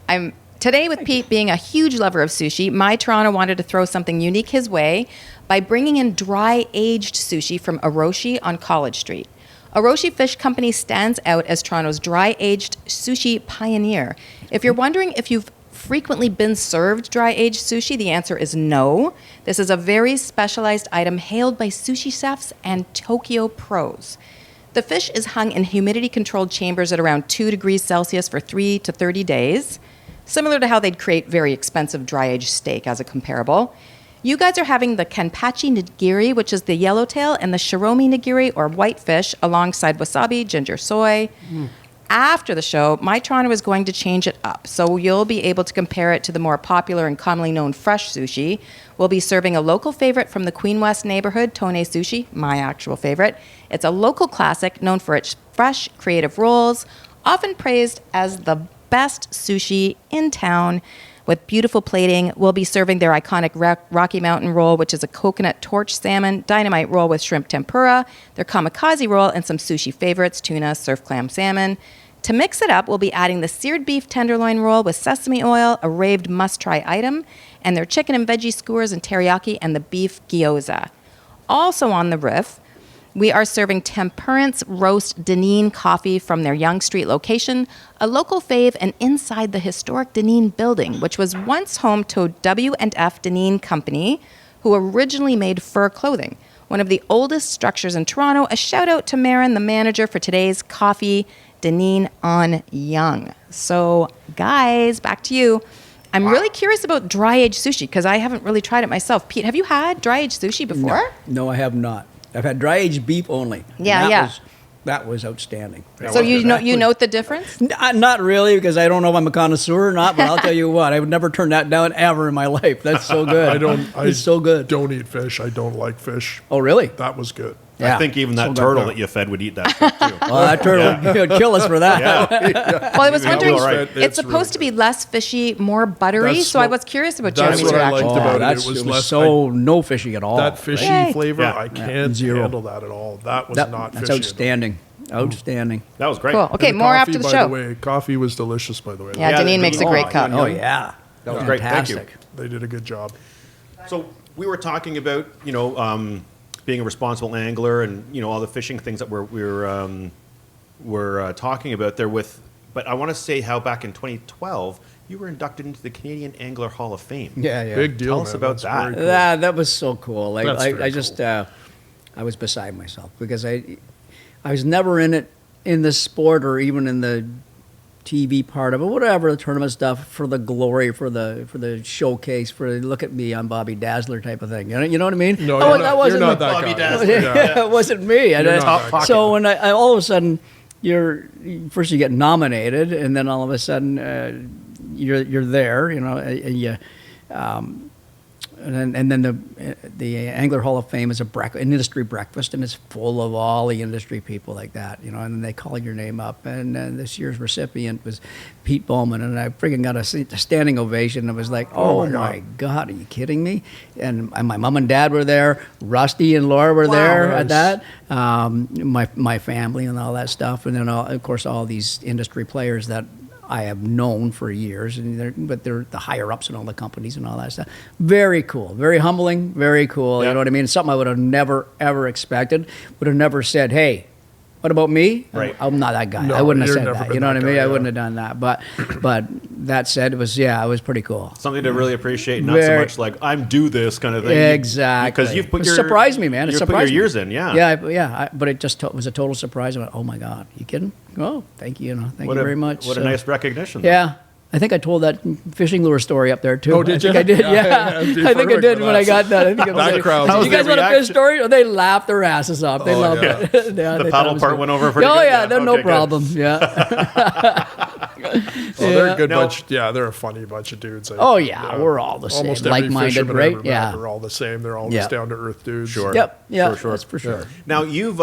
S4: I'm today with Pete being a huge lover of sushi. My Toronto wanted to throw something unique his way by bringing in dry-aged sushi from Oroshi on College Street. Oroshi Fish Company stands out as Toronto's dry-aged sushi pioneer. If you're wondering if you've frequently been served dry-aged sushi, the answer is no. This is a very specialized item hailed by sushi chefs and Tokyo pros. The fish is hung in humidity-controlled chambers at around 2 degrees Celsius for 3 to 30 days, similar to how they'd create very expensive dry-aged steak as a comparable. You guys are having the kanpachi nigiri, which is the yellowtail, and the shiromi nigiri, or whitefish, alongside wasabi, ginger, soy. After the show, My Toronto is going to change it up, so you'll be able to compare it to the more popular and commonly known fresh sushi. We'll be serving a local favorite from the Queen West neighborhood, Tone Sushi, my actual favorite. It's a local classic known for its fresh, creative rolls, often praised as the best sushi in town. With beautiful plating, we'll be serving their iconic Rocky Mountain roll, which is a coconut torch salmon, dynamite roll with shrimp tempura, their kamikaze roll, and some sushi favorites, tuna, surf clam salmon. To mix it up, we'll be adding the seared beef tenderloin roll with sesame oil, a raved must-try item, and their chicken and veggie skewers and teriyaki, and the beef gyoza. Also on the Riff, we are serving Temperance Roast Deneen coffee from their Yonge Street location, a local fave and inside the historic Deneen building, which was once home to W&F Deneen Company, who originally made fur clothing. One of the oldest structures in Toronto. A shout out to Marin, the manager for today's coffee, Deneen on Yonge. So, guys, back to you. I'm really curious about dry-aged sushi because I haven't really tried it myself. Pete, have you had dry-aged sushi before?
S1: No, I have not. I've had dry-aged beef only.
S4: Yeah,
S1: And
S4: yeah.
S1: That was outstanding.
S4: So you note the difference?
S1: Not really, because I don't know if I'm a connoisseur or not, but I'll tell you what, I would never turn that down ever in my life. That's so good. It's so good.
S3: Don't eat fish. I don't like fish.
S1: Oh, really?
S3: That was good.
S1: Yeah.
S2: I think even that
S1: So
S2: turtle
S1: good.
S2: that you fed would eat that stuff too.
S1: Well, that turtle would kill us for that.
S4: Well, I was
S2: You'll be
S4: wondering,
S2: all right.
S4: it's
S3: It's
S4: supposed
S3: really
S4: to be less fishy, more buttery,
S3: That's
S4: so I
S3: what-
S4: was curious about
S3: that's
S4: Jeremy's
S3: what I
S4: reaction.
S3: liked about it.
S1: That's,
S3: It was
S1: it was
S3: less-
S1: so no fishy at all.
S3: That fishy
S4: Yay.
S3: flavor,
S2: Yeah.
S3: I can't
S1: Zero.
S3: handle that at all. That was not
S1: That's
S3: fishy.
S1: outstanding. Outstanding.
S2: That was great.
S4: Cool. Okay,
S3: And the
S4: more
S3: coffee,
S4: after the
S3: by
S4: show.
S3: The way, coffee was delicious, by the way.
S4: Yeah,
S2: Yeah,
S4: Deneen makes a
S2: oh
S4: great
S2: my
S4: cup.
S1: Oh, yeah.
S2: That was great. Thank you.
S1: Fantastic.
S3: They did a good job.
S2: So we were talking about being a responsible angler and all the fishing things that we're talking about there with. But I want to say how back in 2012 you were inducted into the Canadian Angler Hall of Fame.
S1: Yeah, yeah.
S3: Big deal.
S2: Tell us
S3: man.
S2: about
S3: That's
S2: that.
S3: very cool.
S1: That was so cool. Like,
S3: That's very
S1: I just,
S3: cool.
S1: I was beside myself because I was never in the sport or even in the TV part of it, whatever the tournament stuff, for the glory, for the showcase, for look at me, I'm Bobby Dazzler type of thing. You know what I mean?
S3: No,
S1: that wasn't
S3: you're not that
S2: Bobby
S3: guy.
S2: Dazzler.
S1: Yeah, it wasn't me. So when I all of a sudden first you get nominated, and then all of a sudden you're there, and you. And then the Angler Hall of Fame is an industry breakfast, and it's full of all the industry people like that, and then they call your name up. And this year's recipient was Pete Bowman, and I freaking got a standing ovation. It was like, oh my God, are you kidding me? And my mom and dad were there, Rusty and Laura were there at that, my family and all that stuff, and then of course all these industry players that I have known for years, but they're the higher ups in all the companies and all that stuff. Very cool, very humbling, very cool.
S2: Yeah.
S1: You know what I mean? Something I would have never ever expected. Would have never said, "Hey, what about me?"
S2: Right.
S1: I'm not that guy.
S3: No,
S1: I wouldn't have
S3: you're
S1: said
S3: never
S1: that.
S3: been
S1: You know what I
S3: that
S1: mean?
S3: guy,
S1: I
S3: yeah.
S1: wouldn't have done that. But that said, it was pretty cool.
S2: Something to really appreciate, not so
S1: Very-
S2: much like I'm do this kind of thing.
S1: Exactly.
S2: Because you've put
S1: It
S2: your
S1: surprised me, man. It
S2: You've put
S1: surprised
S2: your
S1: me.
S2: years in, yeah.
S1: Yeah. But it just was a total surprise. I went, "Oh my God, you kidding? Oh, thank you. Thank you very much."
S2: What a
S1: So-
S2: nice recognition.
S1: Yeah. I think I told that fishing lure story up there too.
S3: Oh, did you?
S1: I think I did.
S3: Yeah,
S1: Yeah,
S3: yeah,
S1: I think I
S3: perfect
S1: did
S3: for
S1: when I
S3: that.
S1: got that. I think it was
S3: That crowd.
S1: Did
S3: How's
S1: you guys
S2: their
S1: want a fish
S2: reaction?
S1: story? They laughed their asses off. They loved
S3: yeah.
S1: it. Yeah,
S2: The
S1: they thought
S2: paddle
S1: it was
S2: part
S1: good.
S2: went over pretty
S1: Oh
S2: good.
S1: yeah, they're no
S2: Okay, good.
S1: problem. Yeah.
S3: They're a good
S2: Now-
S3: bunch. Yeah, they're a funny bunch of dudes.
S1: Oh, yeah, we're all the same,
S3: Almost every
S1: like-minded,
S3: fisherman
S1: right?
S3: I've ever
S1: Yeah.
S3: met are all the same. They're all
S1: Yeah.
S3: just down to earth dudes.
S2: Sure.
S1: Yep. Yeah.
S2: Sure.
S1: That's for sure.
S2: Now you've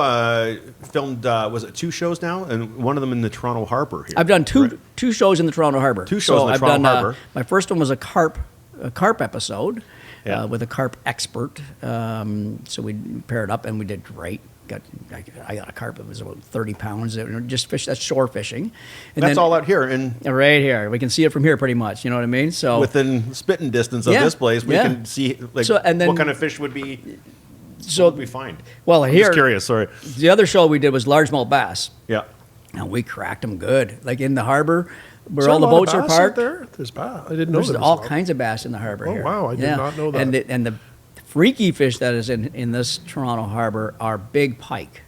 S2: filmed. Was it 2 shows now, and one of them in the Toronto Harbour here?
S1: I've done
S2: Right.
S1: two shows in the Toronto Harbour.
S2: 2 shows in the
S1: I've
S2: Toronto
S1: done,
S2: Harbour.
S1: my first one was a carp episode
S2: Yeah.
S1: with a carp expert. So we paired up and we did great. I got a carp that was about 30 pounds. Just fish. That's shore fishing. And
S2: That's
S1: then,
S2: all out here, and
S1: right here. We can see it from here pretty much. You know what I mean? So
S2: within spitting distance of
S1: Yeah,
S2: this place, we
S1: yeah.
S2: can see like
S1: So, and then-
S2: what kind of fish would be.
S1: so
S2: what would we find?
S1: well
S2: I'm
S1: here.
S2: just curious. Sorry.
S1: The other show we did was largemouth bass.
S2: Yeah.
S1: And we cracked them good. Like in the harbor where
S3: Is there
S1: all
S3: a
S1: the
S3: lot of
S1: boats are
S3: bass out
S1: parked.
S3: there? There's bass. I didn't know
S1: There's
S3: there was
S1: all
S3: a lot.
S1: kinds of bass in the harbor
S3: Oh,
S1: here.
S3: wow, I did not know that.
S1: And the freaky fish that is in this Toronto harbor are big pike,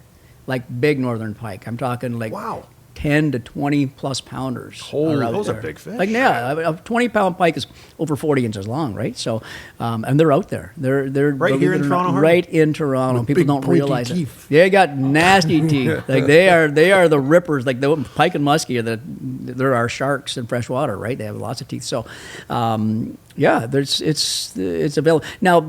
S1: like big northern pike. I'm talking like
S3: Wow.
S1: 10 to 20 plus pounders.
S3: Holy,
S1: out
S2: those are
S1: there.
S2: big fish.
S1: Like a 20-pound pike is over 40 inches long, right? So, and they're out there. They're
S2: Right here in Toronto Harbor?
S1: Right in Toronto. People
S3: big
S1: don't
S3: pointy
S1: realize
S3: teeth.
S1: it. They got nasty teeth. Like they are the rippers. Like the pike and muskie they're our sharks in fresh water, right? They have lots of teeth. So, yeah, it's available now.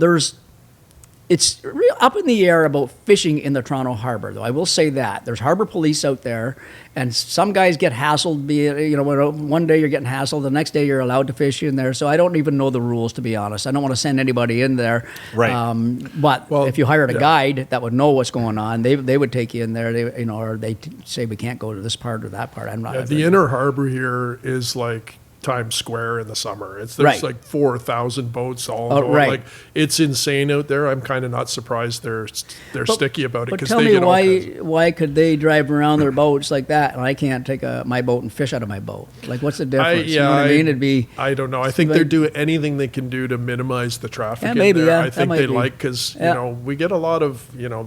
S1: It's real up in the air about fishing in the Toronto Harbour, though. I will say that there's harbor police out there, and some guys get hassled. One day you're getting hassled, the next day you're allowed to fish in there. So I don't even know the rules, to be honest. I don't want to send anybody in there.
S2: Right.
S1: But
S3: Well,
S1: if you hired a
S3: yeah.
S1: guide that would know what's going on, they would take you in there. Or they say we can't go to this part or that part. I'm not.
S3: Yeah, the inner harbor here is like Times Square in the summer. There's
S1: Right.
S3: like 4,000 boats all
S1: Oh,
S3: going.
S1: right.
S3: Like it's insane out there. I'm kind of not surprised they're sticky about it
S1: But
S3: because
S1: tell
S3: they
S1: me
S3: get all kinds of-
S1: why could they drive around their boats like that and I can't take my boat and fish out of my boat? Like what's the difference? You know what I mean? It'd be
S3: I don't know. I think they're doing anything they can do to minimize the traffic.
S1: Yeah,
S3: in
S1: maybe,
S3: there.
S1: yeah,
S3: I
S1: that
S3: think
S1: might
S3: they
S1: be.
S3: like because
S1: Yeah.
S3: we get a lot of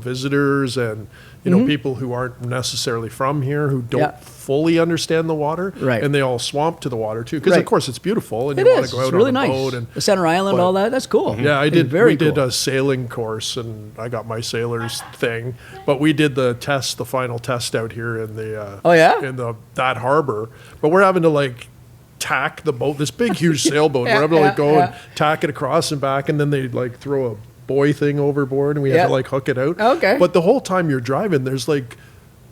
S3: visitors and people who aren't necessarily from here who don't
S1: Yeah.
S3: fully understand the water,
S1: Right.
S3: and they all swamp to the water too. Because
S1: Right.
S3: of course it's beautiful and
S1: it
S3: you want
S1: is.
S3: to go out
S1: It's really
S3: on a
S1: nice.
S3: boat and
S1: The Center Island,
S3: but-
S1: all that. That's cool.
S3: yeah, I
S1: It's
S3: did.
S1: Very
S3: We did
S1: cool.
S3: a sailing course, and I got my sailor's thing. But we did the final test out here in the
S1: Oh, yeah?
S3: in that harbor. But we're having to like tack the boat, this big huge sailboat.
S1: Yeah,
S3: we're having to like
S1: yeah,
S3: go
S1: yeah.
S3: and tack it across and back, and then they like throw a buoy thing overboard, and we
S1: Yeah.
S3: had to like hook it out.
S1: Okay.
S3: But the whole time you're driving, there's like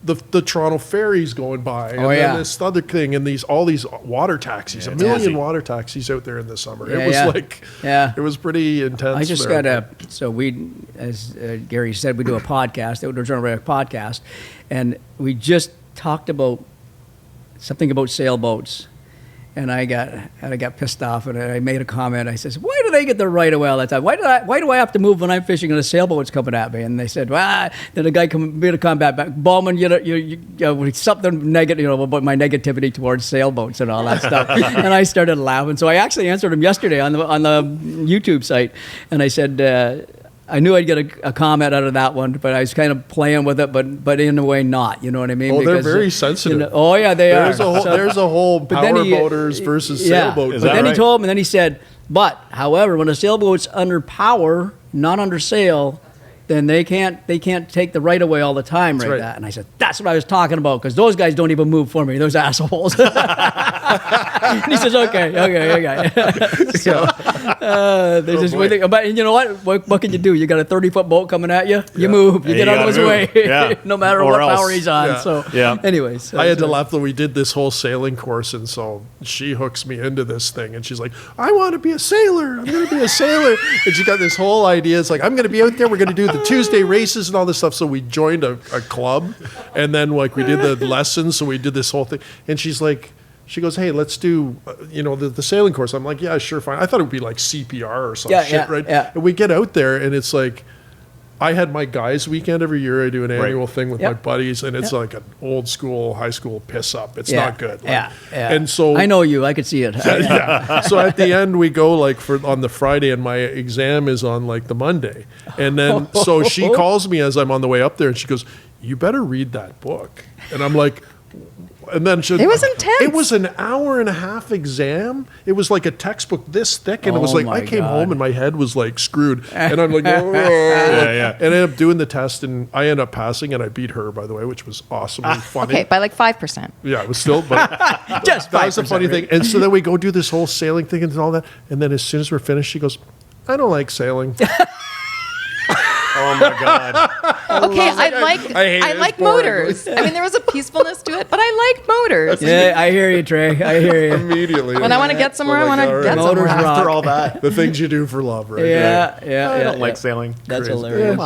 S3: the Toronto ferries going by, and
S1: Oh, yeah.
S3: then this other thing, and all these water taxis,
S2: Yeah,
S3: a
S2: it's
S3: million
S2: busy.
S3: water taxis out there in the summer.
S1: Yeah,
S3: it was
S1: yeah.
S3: like,
S1: Yeah.
S3: it was pretty intense.
S1: I just
S3: there.
S1: so as Gary said, we do a podcast, Outdoor Journal Radio podcast, and we just talked about something about sailboats. And I got pissed off, and I made a comment. I says, "Why do they get the right of way all the time? Why do I have to move when I'm fishing and a sailboat's coming at me?" And they said, "Well," then the guy made a comment back, "Bowman, something negative, about my negativity towards sailboats and all that stuff." And I started laughing. So I actually answered him yesterday on the YouTube site, and I said. I knew I'd get a comment out of that one, but I was kind of playing with it, but in a way not. You know what I mean?
S3: Oh, they're
S1: Because,
S3: very sensitive.
S1: oh yeah, they
S3: There's
S1: are.
S3: there's a whole
S1: But then
S3: power
S1: he-
S3: boaters versus
S1: yeah.
S3: sailboat.
S2: Is
S1: But
S2: that
S1: then
S2: right?
S1: he told me, then he said, but however, when a sailboat's under power, not under sail, then they can't take the right of way all the time,
S3: That's
S1: right?
S3: right.
S1: That. And I said, that's what I was talking about, because those guys don't even move for me, those assholes. And he says, okay. So they just
S2: boy.
S1: wait. But you know what can you do? You got a 30-foot boat coming at you. You move. You
S2: Yeah,
S1: get
S2: you
S1: out of his
S2: gotta
S1: way,
S2: move. Yeah.
S1: no matter
S2: Or
S1: what
S2: else.
S1: power he's on.
S3: Yeah.
S1: So
S2: Yeah.
S1: anyways,
S3: I had to laugh that we did this whole sailing course, and so she hooks me into this thing, and she's like, I want to be a sailor. I'm going to be a sailor. And she got this whole idea. It's like, I'm going to be out there. We're going to do the Tuesday races and all this stuff. So we joined a club, and then like we did the lessons. So we did this whole thing. And she's like, she goes, hey, let's do, the sailing course. I'm like, yeah, sure, fine. I thought it would be like CPR or some shit, right?
S1: Yeah.
S3: And we get out there, and it's like, I had my guys' weekend every year. I do an
S2: Right.
S3: annual thing with
S1: Yep.
S3: my buddies, and it's like an old school, high school piss up. It's
S1: Yeah.
S3: not good. Like,
S1: Yeah.
S3: And so
S1: I know you. I could see it.
S3: yeah. So at the end we go like on the Friday, and my exam is on like the Monday. And then so she calls me as I'm on the way up there, and she goes, you better read that book. And I'm like, and then
S4: It was intense.
S3: It was an hour and a half exam. It was like a textbook this thick, and it was
S1: Oh
S3: like
S1: my
S3: I came
S1: God.
S3: home and my head was like screwed, and I'm like,
S2: yeah.
S3: And I ended up doing the test, and I ended up passing, and I beat her, by the way, which was awesomely funny.
S4: Okay, by like 5%.
S3: Yeah, it was still, but
S1: Just
S3: that was the
S1: 5%,
S3: funny thing. And so then we go do this whole sailing thing and all that, and then as soon as we're finished, she goes, I don't like sailing.
S2: Oh my God.
S4: Okay, I
S3: hate
S4: like
S3: it. It's boring.
S4: motors. I mean, there was a peacefulness to it, but I like motors.
S1: Yeah, I hear you, Trey. I hear you.
S3: Immediately.
S4: When I want to get somewhere, I
S3: We're
S4: want
S3: like,
S4: to
S3: all
S4: get
S3: right.
S4: somewhere.
S1: Motors rock.
S2: After all that,
S3: The things you do for love, right?
S1: Yeah.
S2: I don't like sailing.
S1: That's
S3: Crazy.
S1: hilarious.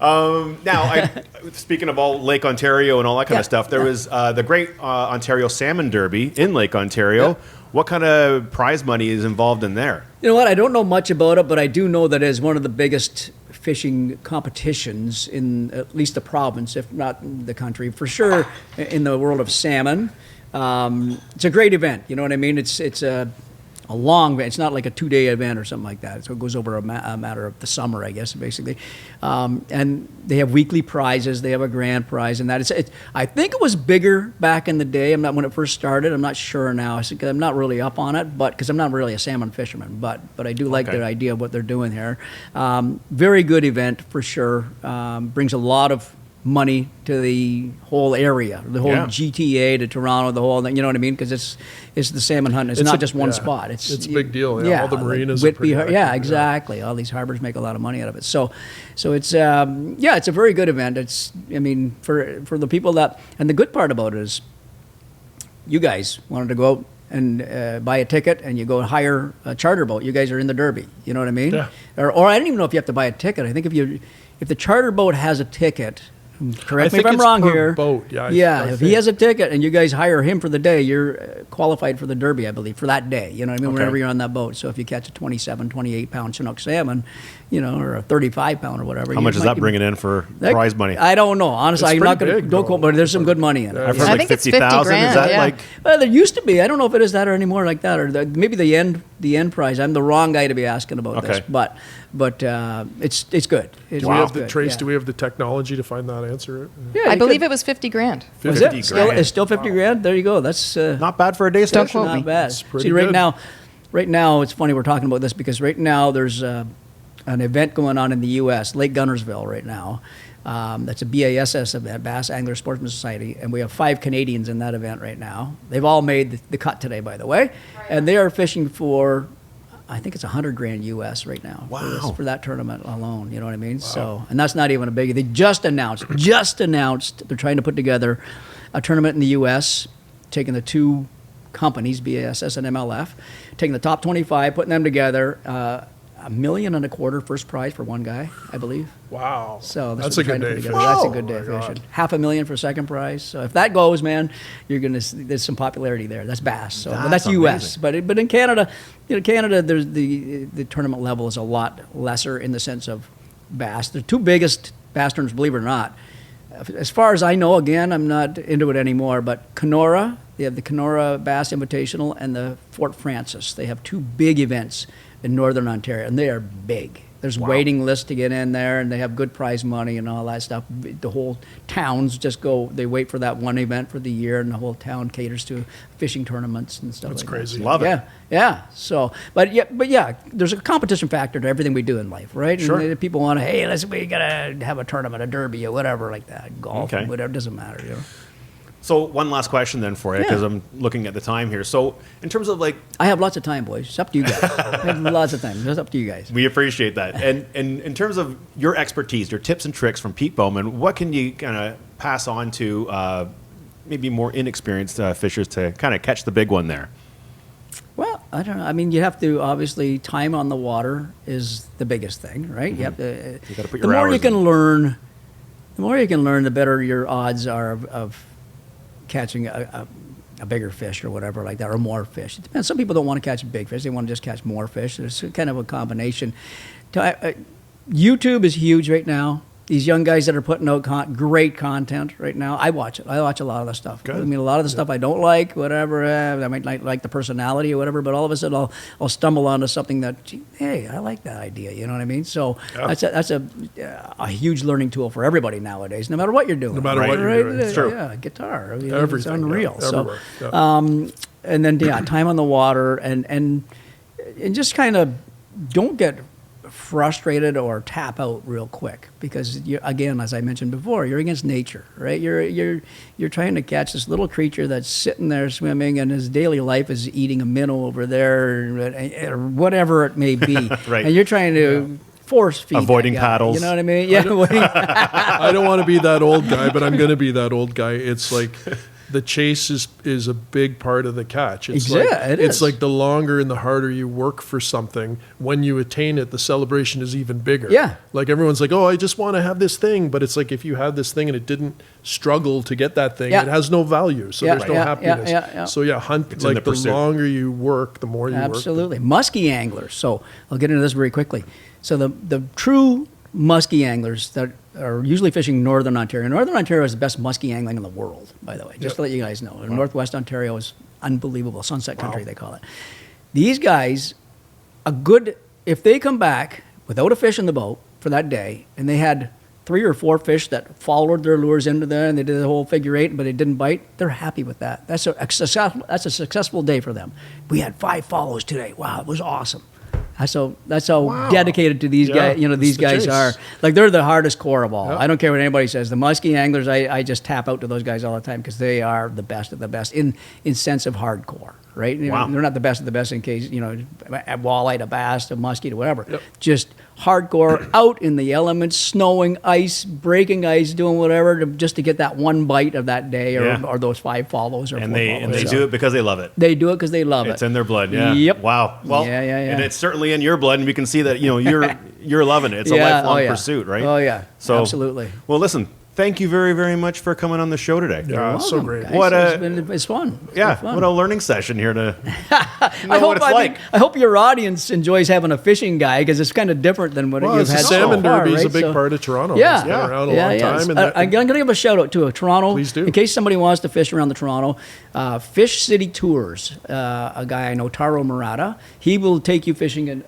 S2: Now, speaking of all Lake Ontario and all that kind
S1: Yeah.
S2: of stuff, there was the Great Ontario Salmon Derby in Lake Ontario. What kind of prize money is involved in there?
S1: You know what? I don't know much about it, but I do know that it is one of the biggest fishing competitions in at least the province, if not the country, for sure. In the world of salmon, it's a great event. You know what I mean? It's a long event. It's not like a 2-day event or something like that. So it goes over a matter of the summer, I guess, basically. And they have weekly prizes. They have a grand prize, and that is. I think it was bigger back in the day. I'm not when it first started. I'm not sure now. I'm not really up on it, but because I'm not really a salmon fisherman, but I do like
S2: Okay.
S1: the idea of what they're doing here. Very good event for sure. Brings a lot of money to the whole area, the whole
S2: Yeah.
S1: GTA to Toronto, the whole, you know what I mean? Because it's the salmon hunting. It's not just one
S3: yeah.
S1: spot. It's
S3: a big deal. Yeah, all the marinas. Are
S1: Whitby,
S3: pretty active,
S1: yeah, exactly. All these harbors make a lot of money out of it. So it's it's a very good event. It's for the people that, and the good part about it is, you guys wanted to go out and buy a ticket, and you go hire a charter boat. You guys are in the Derby. You know what I mean?
S3: Yeah.
S1: Or I don't even know if you have to buy a ticket. I think if the charter boat has a ticket. Correct
S3: I
S1: me if
S3: think
S1: I'm
S3: it's
S1: wrong
S3: per
S1: here.
S3: boat, yeah, I
S1: if
S3: think.
S1: he has a ticket and you guys hire him for the day, you're qualified for the Derby, I believe, for that day. You know what I mean?
S2: Okay.
S1: Whenever you're on that boat. So if you catch a 27, 28 pound Chinook salmon, or a 35 pound or whatever.
S2: How much is that bringing in for prize money?
S1: I don't know. Honestly,
S3: It's
S1: I'm not
S3: pretty
S1: going to,
S3: big,
S1: don't
S3: though.
S1: quote, but there's some good money in it.
S2: I've
S3: Yeah.
S2: heard
S4: I
S2: like
S4: think it's 50
S2: 50,000. Is that
S4: grand, yeah.
S2: like?
S1: Well, there used to be. I don't know if it is that or anymore like that, or maybe the end prize. I'm the wrong guy to be asking about this,
S2: Okay.
S1: but it's good. It's
S3: Do we have
S1: good,
S3: the Trace?
S1: yeah.
S3: Do we have the technology to find that answer?
S1: Yeah,
S4: I
S1: you
S4: believe
S1: could-
S4: it was 50 grand.
S1: Was
S2: 50
S1: it? Still,
S2: grand.
S1: it's still 50 grand? There you go. That's
S2: Not bad for a day's
S4: Don't
S2: fishing.
S4: quote me.
S1: not bad.
S3: It's pretty
S1: See, right
S3: good.
S1: now, it's funny we're talking about this because right now there's an event going on in the U.S., Lake Gunnersville right now. That's a BASS event, Bass Angler Sportsman Society, and we have 5 Canadians in that event right now. They've all made the cut today, by the way, and they are fishing for, I think it's 100 grand U.S. right now.
S2: Wow.
S1: For that tournament alone, you know what I mean? So, and that's not even a biggie. They just announced they're trying to put together a tournament in the U.S., taking the 2 companies, BASS and MLF, taking the top 25, putting them together, $1.25 million first prize for one guy, I believe.
S3: Wow.
S1: So
S3: that's
S1: what
S3: a
S1: they're
S3: good
S1: trying to
S3: day.
S1: put
S3: fishing.
S1: together. That's a
S3: Oh
S1: good day
S3: my
S1: fishing.
S3: God.
S1: $500,000 for second prize. So if that goes, man, there's some popularity there. That's bass. So but
S2: That's
S1: that's U.S.
S2: amazing.
S1: But in Canada, Canada, there's the tournament level is a lot lesser in the sense of bass. The 2 biggest bass tournaments, believe it or not, as far as I know, again, I'm not into it anymore, but Kenora, they have the Kenora Bass Invitational and the Fort Francis. They have 2 big events in Northern Ontario, and they are big. There's waiting lists to get in there, and they have good prize money and all that stuff. The whole towns just go, they wait for that one event for the year, and the whole town caters to fishing tournaments and stuff.
S3: That's
S1: like
S3: crazy.
S1: That.
S2: Love it.
S1: Yeah, yeah. So, but yeah, there's a competition factor to everything we do in life, right?
S2: Sure.
S1: And people want to, hey, we gotta have a tournament, a derby, or whatever like that, golf,
S2: Okay.
S1: whatever, doesn't matter, you know.
S2: So one last question then for you, because
S1: Yeah.
S2: I'm looking at the time here. So in terms of like,
S1: I have lots of time, boys. It's up to you guys. I have lots of time. It's up to you guys.
S2: we appreciate that. And in terms of your expertise, your tips and tricks from Pete Bowman, what can you kind of pass on to maybe more inexperienced fishers to kind of catch the big one there?
S1: Well, I don't know. I mean, you have to, obviously, time on the water is the biggest thing, right? You have to.
S2: You gotta put
S1: the
S2: your
S1: more
S2: hours
S1: you can
S2: in.
S1: learn, the better your odds are of catching a bigger fish or whatever like that, or more fish. It depends. Some people don't want to catch big fish; they want to just catch more fish. It's kind of a combination. YouTube is huge right now. These young guys that are putting out great content right now, I watch it. I watch a lot of the stuff.
S2: Good.
S1: I mean, a lot of the stuff I don't like, whatever. I might not like the personality or whatever, but all of a sudden I'll stumble onto something that, gee, hey, I like that idea. You know what I mean? So that's a huge learning tool for everybody nowadays, no matter what you're doing.
S3: No matter what you're doing.
S2: It's true.
S1: Yeah, guitar. I mean,
S3: Everything.
S1: it's unreal.
S3: Yeah,
S1: So,
S3: everywhere. Yeah.
S1: and then time on the water, and just kind of don't get frustrated or tap out real quick, because again, as I mentioned before, you're against nature, right? You're trying to catch this little creature that's sitting there swimming, and his daily life is eating a minnow over there, or whatever it may be.
S2: Right.
S1: And you're trying to force feed
S2: Avoiding
S1: that guy,
S2: paddles.
S1: You know what I mean? Yeah.
S3: I don't want to be that old guy, but I'm going to be that old guy. It's like the chase is a big part of the catch. It's
S1: is.
S3: like the longer and the harder you work for something, when you attain it, the celebration is even bigger.
S1: Yeah.
S3: Like everyone's like, oh, I just want to have this thing. But it's like if you have this thing and it didn't struggle to get that thing,
S1: Yeah.
S3: it has no value. So
S1: Yeah,
S3: there's no
S1: yeah,
S3: happiness.
S1: yeah.
S3: So hunt,
S2: It's in
S3: like
S2: the
S3: the
S2: pursuit.
S3: longer you work, the more you work.
S1: Absolutely. Muskie anglers. So I'll get into this very quickly. So the true muskie anglers that are usually fishing Northern Ontario. Northern Ontario is the best muskie angling in the world, by the way, just to let you guys know. Wow. Northwest Ontario is unbelievable. Sunset country, they call it. These guys, if they come back without a fish in the boat for that day, and they had 3 or 4 fish that followed their lures into there, and they did the whole figure 8, but it didn't bite, they're happy with that. That's a successful day for them. We had 5 follows today. Wow, it was awesome. That's how dedicated to these guys. You know, these guys are. Like, they're the hardest core of all. I don't care what anybody says. The muskie anglers, I just tap out to those guys all the time, because they are the best of the best in sense of hardcore, right? You know, they're not the best of the best in case, you know, a walleye, a bass, a muskie, or whatever. Yep. Just hardcore, out in the elements, snowing, ice, breaking ice, doing whatever, just to get that one bite of that day, or those 5 follows.
S2: And they do it because they love it.
S1: They do it because they love it.
S2: It's in their blood. Yeah.
S1: Yep.
S2: Wow. Well,
S1: yeah.
S2: And it's certainly in your blood, and we can see that, you know, you're loving it. It's a lifelong pursuit, right?
S1: Oh yeah.
S2: So
S1: absolutely.
S2: Well, listen. Thank you very, very much for coming on the show today.
S3: Yeah, so great.
S1: Guys. It's fun. It's fun.
S2: What a learning session here to know what it's like.
S1: I hope your audience enjoys having a fishing guy, because it's kind of different than what you've had
S3: salmon
S1: so far,
S3: derby is
S1: right?
S3: a big part of Toronto.
S1: Yeah.
S3: It's been around a long time. And
S1: I'm going to give a shout out to Toronto.
S3: Please do.
S1: In case somebody wants to fish around the Toronto. Fish City Tours, a guy I know, Taro Murata, he will take you fishing in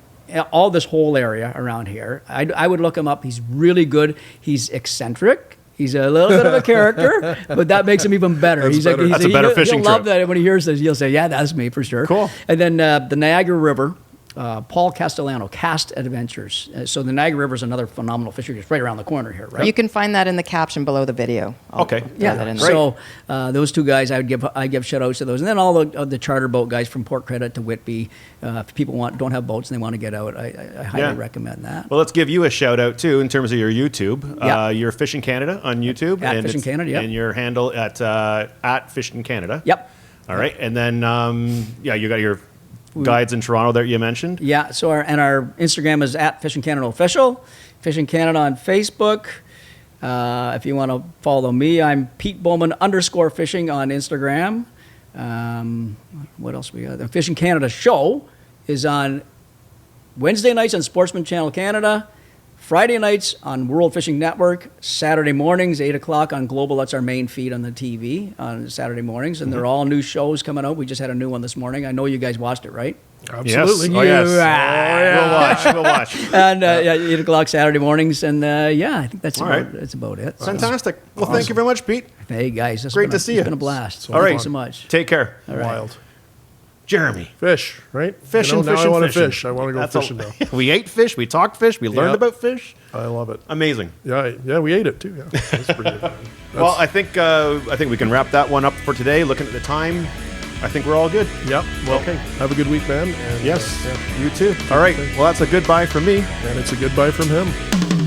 S1: all this whole area around here. I would look him up. He's really good. He's eccentric. He's a little bit of a character, but that makes him even better.
S3: That's better.
S2: That's a better fishing
S1: He'll love
S2: trip.
S1: that when he hears this. He'll say, yeah, that's me for sure.
S2: Cool.
S1: And then the Niagara River, Paul Castellano, Cast Adventures. So the Niagara River is another phenomenal fishery. It's right around the corner here, right?
S4: You can find that in the caption below the video.
S2: Okay.
S4: Throw that in there.
S1: So those 2 guys, I give shout outs to those, and then all the charter boat guys from Port Credit to Whitby. If people don't have boats and they want to get out, I highly recommend that.
S2: Well, let's give you a shout out too in terms of your YouTube. You're Fishin Canada on YouTube,
S1: At Fishin Canada, yep.
S2: and your handle at Fishin Canada.
S1: Yep.
S2: All right, and then you got your guides in Toronto that you mentioned.
S1: Yeah. So our Instagram is at Fishin Canada Official, Fishin Canada on Facebook. If you want to follow me, I'm Pete Bowman _fishing on Instagram. What else we got? The Fishin Canada show is on Wednesday nights on Sportsman Channel Canada, Friday nights on World Fishing Network, Saturday mornings, 8 o'clock on Global. That's our main feed on the TV on Saturday mornings. And they're all new shows coming out. We just had a new one this morning. I know you guys watched it, right?
S3: Absolutely.
S2: Yes. Oh, yes. We'll watch.
S1: And 8 o'clock Saturday mornings. And I think that's about it.
S2: Fantastic. Well, thank you very much, Pete.
S1: Hey, guys.
S2: Great to see you.
S1: It's been a blast.
S2: All right.
S1: Thank you so much.
S2: Take care.
S1: All right.
S3: Wild.
S2: Jeremy.
S3: Fish, right?
S2: Fishing,
S3: now
S2: fishing,
S3: I want to
S2: fishing.
S3: fish. I want to go fishing now.
S2: We ate fish. We talked fish. We learned about fish.
S3: I love it.
S2: Amazing.
S3: Yeah, we ate it too. Yeah, that's pretty good.
S2: Well, I think we can wrap that one up for today. Looking at the time, I think we're all good.
S3: Yep. Well,
S2: Okay.
S3: have a good week, man. And,
S2: Yes. You too. All right. Well, that's a goodbye from me.
S3: And it's a goodbye from him.